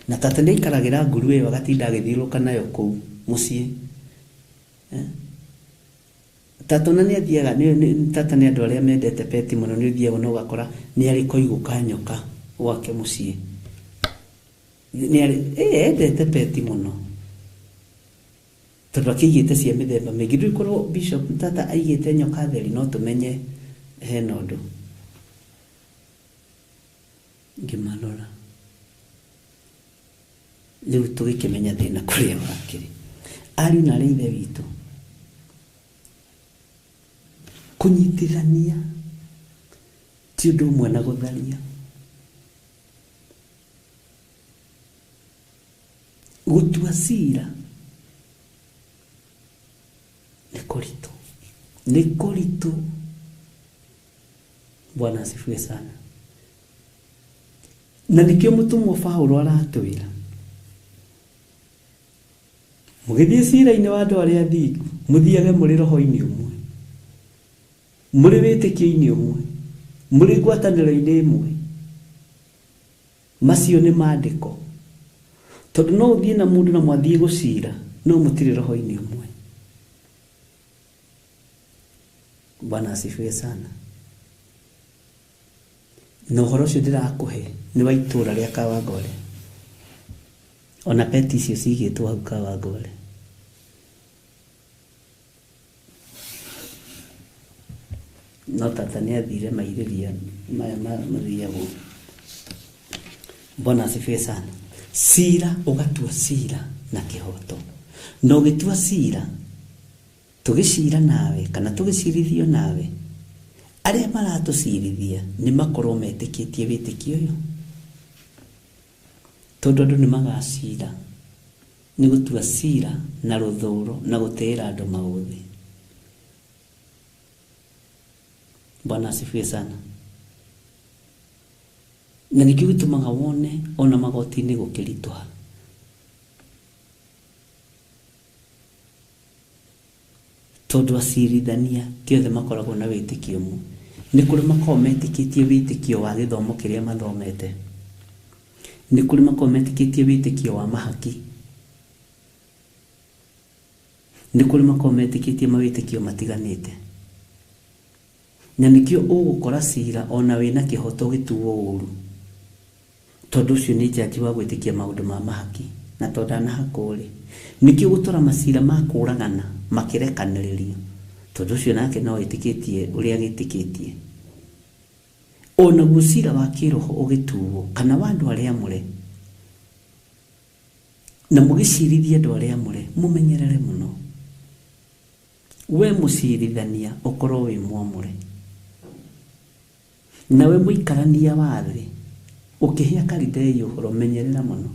na tata ni ikaragira nguru iyo agatinda agithiuruka nayo kuu mucii tata na ni athiaga tata ni andu aria mendete peti muno ni uthiaga no gakora ni ari koiguka nyoka gwake mucii ni ari endete peti muno tondu akigite cia mithemba mingi ndu ikorwo bishop tata aigite nyoka theri no tumenye hena undu ngimalora riu tugikimenya thina kuria wakiri ari na ithe witu kunyitirania ti undu umwe na gutharia gutua cira ni kuritu Bwana asifiwe sana na nikio mutumwa Paulo aratwira mugithie cira-ini wa andu aria athingu muthiage muri roho-ini umwe muri witikio-ini umwe muri ngwataniro-ini imwe macio ni maandiko tondu no uthie na mundu na mwathie gucira no mutire roho-ini umwe Bwana asifiwe sana no horo cio ndirakuhe ni wa itura ria Kawangware ona peti icio cigitwo hau Kawangware no tata ni athire mairiria mathiago Bwana asifiwe sana cira ugatua cira na kihoto no gitua cira tugicira nawe kana tugicirithio nawe aria maratucirithia ni makorwo metikitie witikio uyu tondu andu ni magacira ni gutua cira na ruthuro na gutira andu mauthi Bwana asifiwe sana na nikio gitumaga wone ona magoti-ini gukirituha tondu acirithania ti othe makoragwo na witikio mu ni kuri makorwo metikitie witikio wa githomo kiria mathomete ni kuri makorwo metikitie witikio wa mahaki ni kuri makorwo metikitie mawitikio matiganite na nikio ugukora cira ona wina kihoto gituo uru tondu ucio ni jaji wa gwitikia maundu ma mahaki na tondu na hakuri nikio gutora macira ma kuragana makirekaniririo tondu ucio nake no itikitie uria gitikitie ona gucira wa kiroho ugituo kana wandu aria mure na mugicirithia andu aria mure mumenyerere muno we mucirithania ukorwo wi mwamure nawe muikarania wa thi ukihia karidei uhoro menyerera muno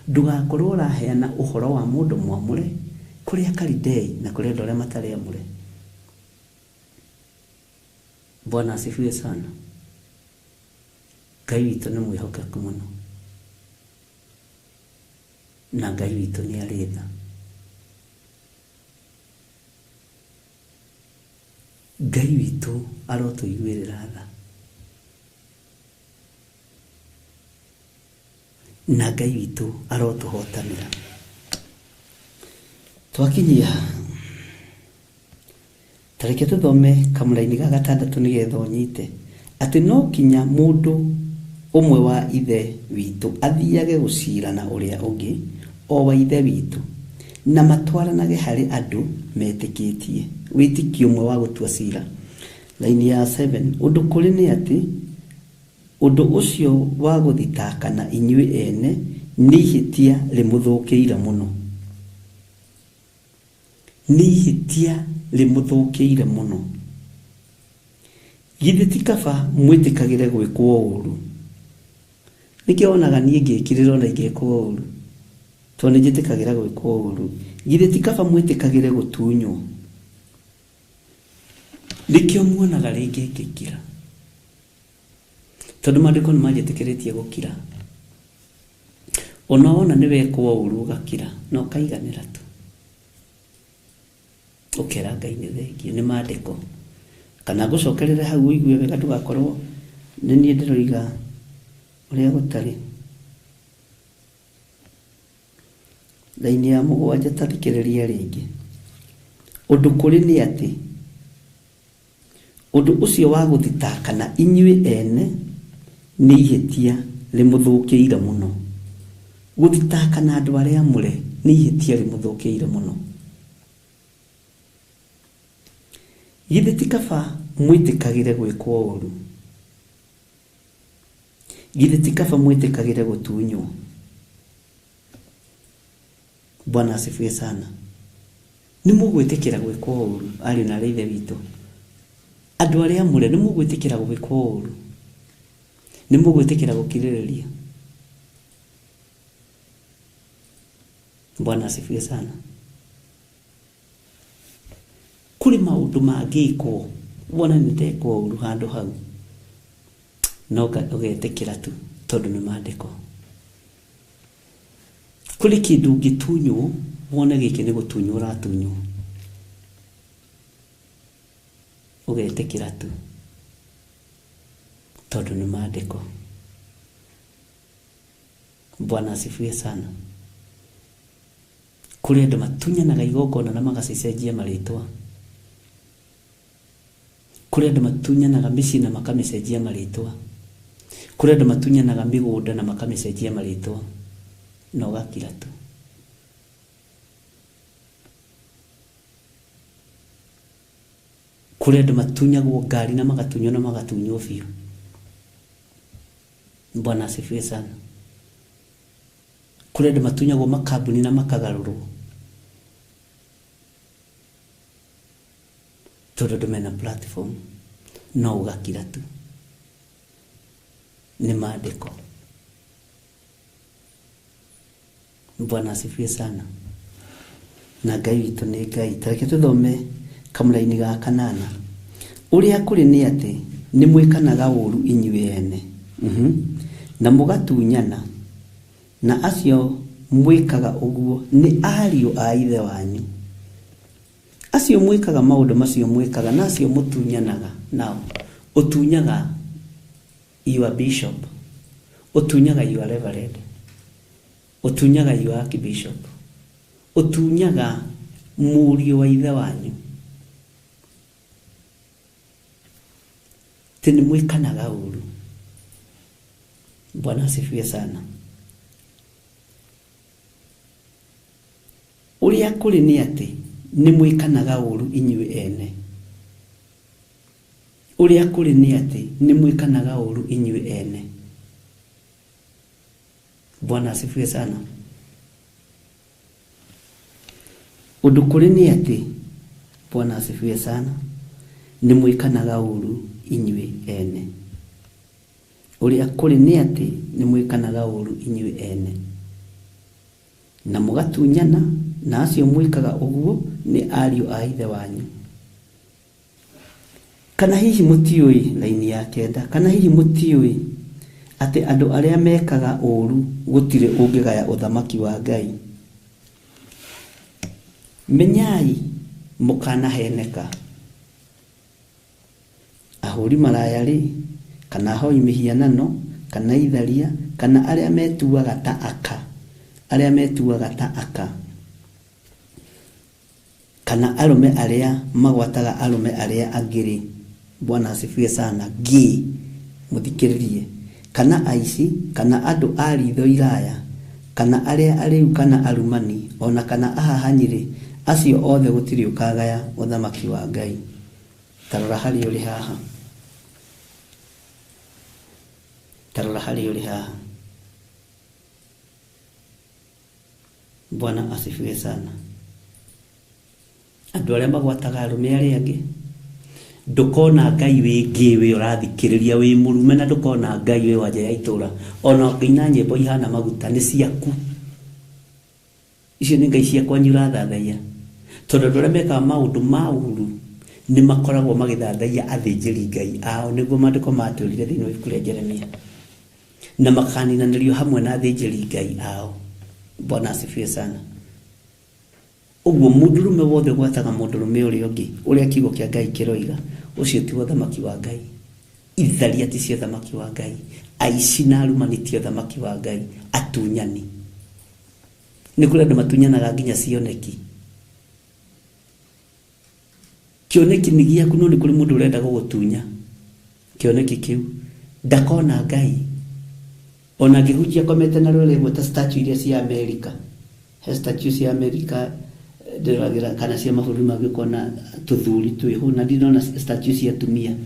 ndugakorwo uraheana uhoro wa mundu mwamure kuria karidei na kuria ndore matari amure Bwana asifiwe sana Ngai witu ni mwihokeku muno na Ngai witu ni aritha Ngai witu arotuiguirira tha na Ngai witu Tareke tuthome kamulaini ga gatandatu nigetha unyite ati no kinya mundu umwe wa ithe witu athiage gucirana uria ungi o wa ithe witu na matwaranage hari andu metikitie witikio umwe wa gutua cira. Laini ya 7 undu kuri ni ati undu ucio wa guthitakana inyui ene ni hitia rimuthukiire muno, ni hitia rimuthukiire muno. Githe tikaba mwitikagire gwikwo uru nikio onaga nie ngikiriro na ngikwo uru to ni njitikagira gwikwo uru. Githe tikaba mwitikagire gutunywo nikio muonaga ringi ngikira tondu mandiko ni manjitikiritie gukira. Ona ni wekwo uru ugakira no kaiganira tu ukera Ngai ni thengio ni mandiko kana gucokerera hau igue wega ndugakorwo ni nie ndiroiga uria gutari. Laini ya 7 tarikiriria ringi undu kuri ni ati undu ucio wa guthitakana inyui ene ni hitia rimuthukiire muno. Guthitakana andu aria mure ni hitia rimuthukiire muno. Githe tikaba mwitikagire gwikwo uru, githe tikaba mwitikagire gutunywo. Bwana asifiwe sana. Ni mugwitikira gwikwo uru ari na ithe witu andu aria mure ni mugwitikira gwikwo uru, ni mugwitikira gukiririria. Bwana asifiwe sana. Kuri maundu mangiko wona nitekwo uru handu hau no ugetikira tu tondu ni mandiko. Kuri kindu gitunywo wona giki ni gutunywo ratunywo ugetikira tu tondu ni mandiko. Bwana asifiwe sana. Kuri andu matunyanaga igongona na magacicenjia maritwa, kuri andu matunyanaga micii na makamicenjia maritwa, kuri andu matunyanaga migunda na makamicenjia maritwa no gakira tu. Kuri andu matunyagwo ngari na magatunywo biu. Bwana asifiwe sana. Kuri andu matunyagwo makambuni na makagarurwo tondu mena platform no ugakira tu ni mandiko. Bwana asifiwe sana. Na Ngai witu ni Ngai. Tareke tuthome kamulaini ga 8 uria kuri ni ati ni mwikanaga uru inyui ene na mugatunyana na acio mwikaga uguo ni ariu a ithe wanyu. Acio mwikaga maundu macio mwikaga na acio mutunyanaga nao. Utunyaga your bishop, utunyaga your reverend, utunyaga your archbishop, utunyaga murio wa ithe wanyu. Tini mwikanaga uru. Bwana asifiwe sana. Uria kuri ni ati ni mwikanaga uru inyui ene. Uria kuri ni ati ni mwikanaga uru inyui ene. Bwana asifiwe sana. Undu kuri ni ati Bwana asifiwe sana ni mwikanaga uru inyui ene. Uria kuri ni ati ni mwikanaga uru inyui ene na mugatunyana na acio mwikaga uguo ni ariu a ithe wanyu. Kana hihi mutiui laini ya 9 kana hihi mutiui ati andu aria mekaga uru gutire ungigaya uthamaki wa Ngai. Menyai mukana heneka ahuri maraya ri kana hoi mihianano kana itharia kana aria metuaga ta aka, aria metuaga ta aka kana arume aria magwataga arume aria angiri. Bwana asifiwe sana. Gay, muthikiririe, kana aici, kana andu a ritho iraya, kana aria ariu, kana arumani, ona kana ahahanyire, acio othe gutiri ukagaya uthamaki wa Ngai. Tarora hari uri haha, tarora hari uri haha. Bwana asifiwe sana. Andu aria magwataga arume aria angi, ndukona Ngai wingi we urathikiriria wi murume, na ndukona Ngai we wanja ya itura, ona nginya nyimbo ihana maguta ni ciaku. Icio ni ngai ciakwa nyurathathaia, tondu andu aria mekaga maundu ma uru ni makoragwo magithathaia athinjiri Ngai ao, niguo maandiko matwirire thiini wa ibuku ria Jeremia, na makaninanirio hamwe na athinjiri Ngai ao. Bwana asifiwe sana. Uguo mundurume wothe gwataga mundurume uria ungi uria kiugo kia Ngai kiroiga, ucio ti uthamaki wa Ngai. Itharia ti cio uthamaki wa Ngai. Aici na arumani ti uthamaki wa Ngai. Atunyani ni kuri andu matunyanaga nginya cioneki. Kioneki ni giaku, no ni kuri mundu urenda gugutunya. Kioneki kiu ndakona Ngai, ona ngihujia komete na rwele mweta statue iria cia Amerika. He statue cia Amerika ndiragira kana cia maburi magikona tuthuri twihu, na ndinona statue cia tumia.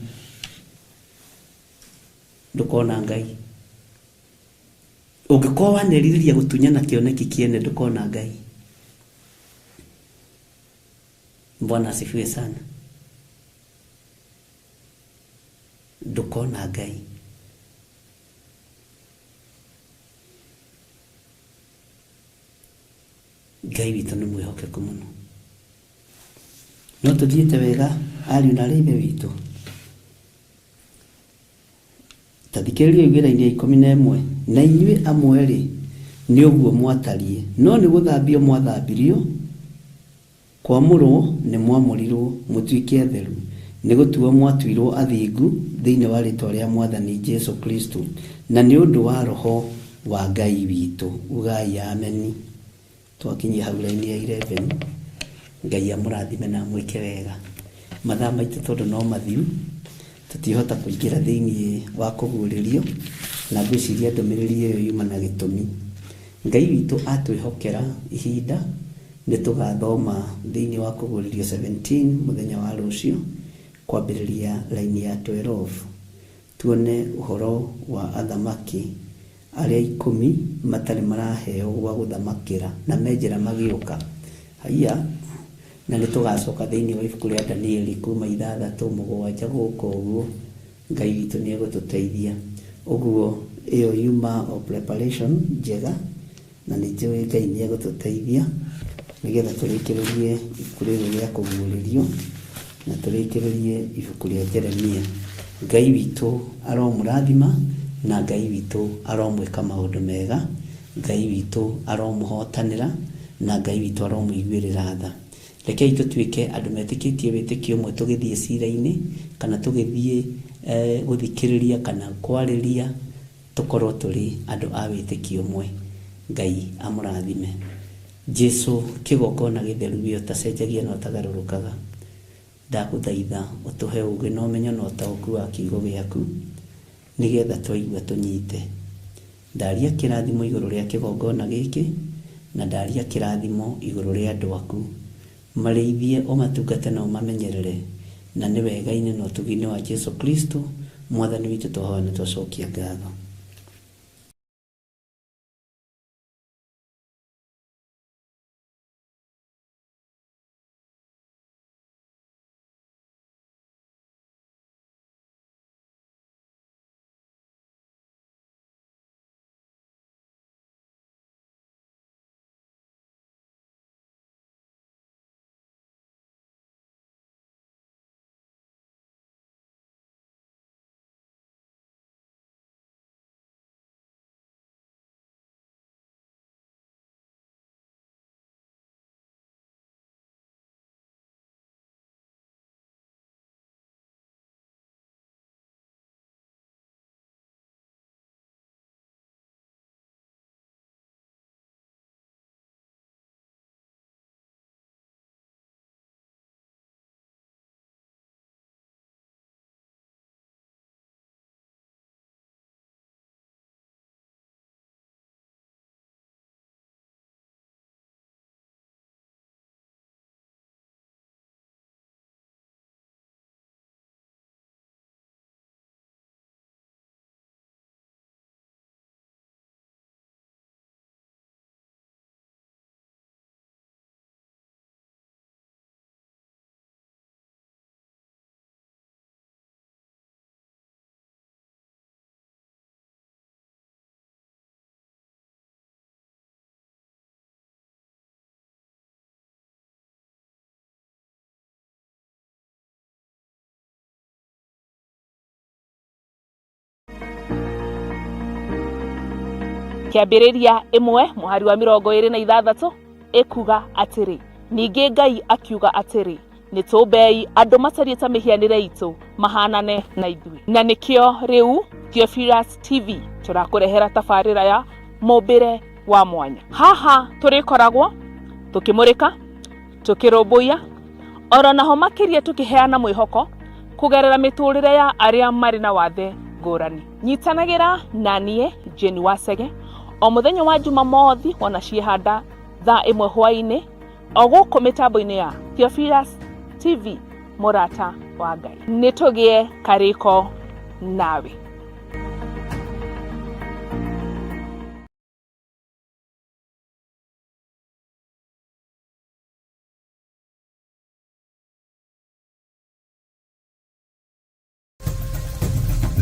Ndukona Ngai. Ungikuwa waneriria gutunyana kioneki kiene, ndukona Ngai. Bwana asifiwe sana. Ndukona Ngai. Ngai witu ni mwihokeku muno. No tuthiite wega ariu na ithe witu. Tathikiririe wira-ini ya 11, na inyue amwe ri ni uguo mwatarie, no ni guthambio mwathambirio, kwamurwo ni mwamurirwo, mutuike theru, ni gutuo mwatuirwo athingu thiini wa ritwa ria Mwathani Jesu Kristo, na ni undu wa roho wa Ngai witu. Ugai ameni. Twakinyia hau raini ya 11. Ngai amurathime na mwike wega. Mathaa maitu tondu no mathiu, tutihota kuingira thiini wa kuguririo, na gwiciria ndumiriri iyo yuma na gitumi. Ngai witu atwihokera ihinda, ni tugathoma thiini wa kuguririo 17 muthenya wa rucio, kwambiriria raini ya 12. Tuone uhoro wa athamaki aria 10 matari maraheo gwa guthamakira na menjera magiuka. Haiya, na nitugacoka thiini wa ibuku ria Danieli kuma 6:7 guko uguo. Ngai witu ni egututeithia. Uguo iyo yuma of preparation njega, na ni njui Ngai ni egututeithia nigetha turikiririe ibuku riu ria kuguririo, na turikiririe ibuku ria Jeremia. Ngai witu aromurathima, na Ngai witu aromwika maundu mega. Ngai witu aromuhotanira, na Ngai witu aromuiguirira tha. Rekei tutuike andu metikitie witikio mwe tugithie cira-ini, kana tugithie guthikiriria kana kwariria, tukorwo turi andu a witikio mwe. Ngai amurathime. Jesu kigongona githeru wi utacenjagia na utagarurukaga. Ndaguthaitha utuhe ugi na umenyo na utaũku wa kiugo giaku, nigetha twaigua tunyite. Ndaria kirathimo iguru ria kigongona giki, na ndaria kirathimo iguru ria andu aku. Marĩithie ũmatungate na ũmamenyerere, na nĩ wega-inĩ na ũtugi-inĩ wa Jesu Kristo Mwathani witũ tũhoya na twacokia ngatho. Kĩambĩrĩria 1 mũhari wa 26 ikuga atĩrĩ, ningĩ Ngai akiuga atĩrĩ, nĩtũmbei andũ macarie ta mĩhianĩre itũ mahanane na ithuĩ. Na nĩkĩo rĩu Theophilus TV tũrakũrehera tabarĩra ya mũmbĩre wa mwanya. Haha tũrĩkoragwo tũkĩmũrĩka, tũkĩrũmbũiya, oro naho makĩria tũkĩheana mwĩhoko kũgerera mĩtũrĩre ya arĩa marĩ na wathe ngũrani. Nyitanagĩra na niĩ Jane Wasege o mũthenya wa Jumamothi ona ciehanda thaa 1 hwaĩ-inĩ o gũkũ mĩtambo-inĩ ya Theophilus TV mũrata wa Ngai. Nĩtũgĩe karĩko nawe.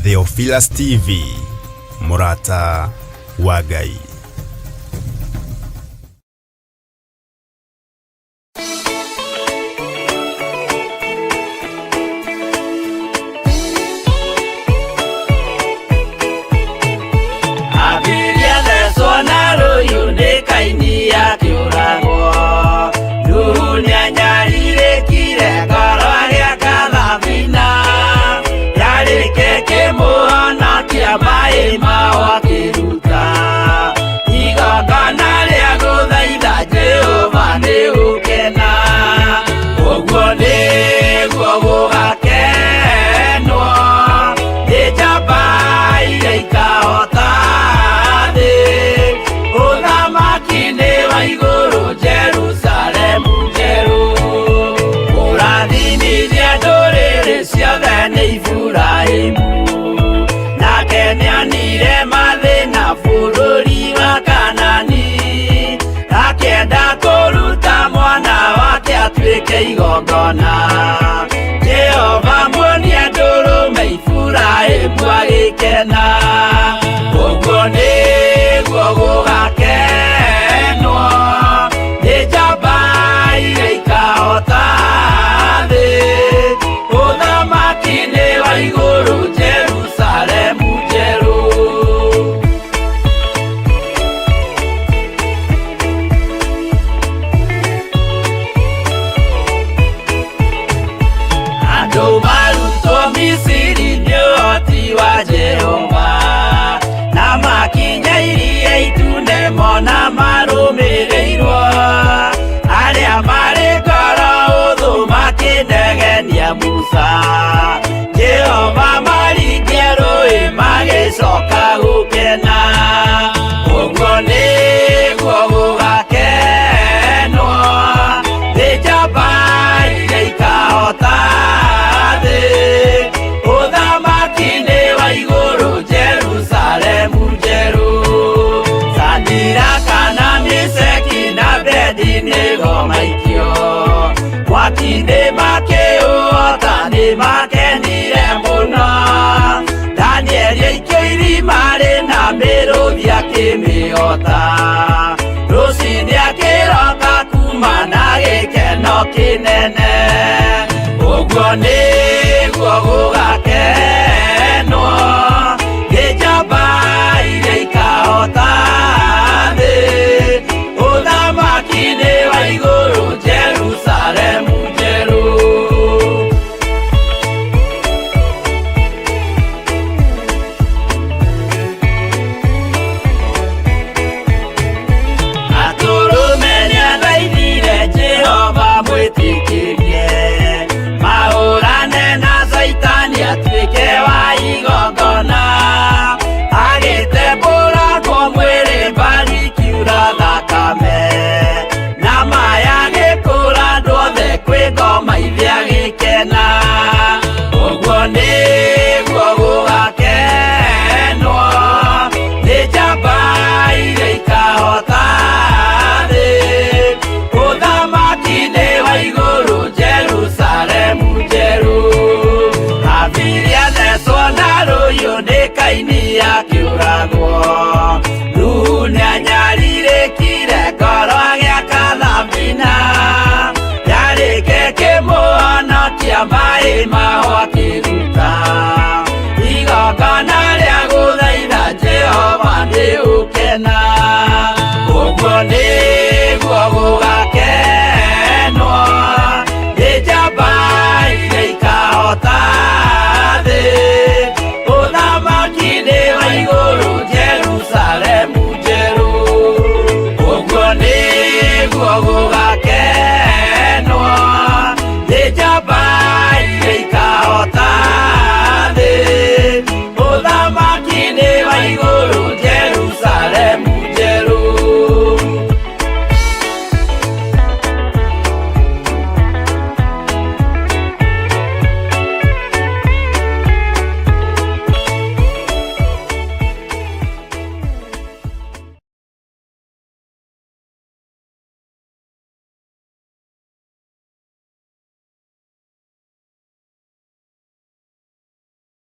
Theophilus TV mũrata wa Ngai. Jehova muonia ndũrũme Iburahĩmu agĩkena, ũguo nĩguo gũgakenwo nĩ njamba iria ikahota thĩ, ũthamaki-inĩ wa igũrũ Jerusalemu njerũ. Jehova na makinya iria itune mona marũmĩrĩirwo, arĩa marĩ ngoro ũthũ makĩnegenia Musa, Jehova maringie rũĩ magĩcoka gũkena, ũguo nĩguo gũgakenwo nĩ njamba iria ikahota thĩ, ũthamaki-inĩ wa igũrũ Jerusalemu njerũ. Shadiraka na Meshaki na Abedinego maikio mwaki-inĩ makĩũhota, nĩmakenire mũno. Danieli aikio irima-rĩ na mĩrũthi akĩmĩhota, rũciinĩ akĩroka kuma na gĩkeno kĩnene, ũguo nĩguo gũgakenwo nĩ njamba iria ikahota thĩ, ũthamaki-inĩ wa igũrũ Jerusalemu njerũ. Atũrũme nĩathaithire Jehova mwĩtĩkĩrie, mahũrane na Saitani atuĩke wa igongona, agĩtembũragwo mwĩrĩ mbari kiura thakame, na maya gĩkũra andũ othe kwĩ ngoma ithe agĩkena, ũguo nĩguo gũgakenwo nĩ njamba iria ikahota thĩ, ũthamaki-inĩ wa igũrũ Jerusalemu njerũ. Abiria thecwo na rũhiũ nĩ Kaini akĩũragwo, Nuhu nĩanyarirĩkire ngoro agĩaka thabina, yarĩke kĩmũhonokia maĩ maho akĩruta.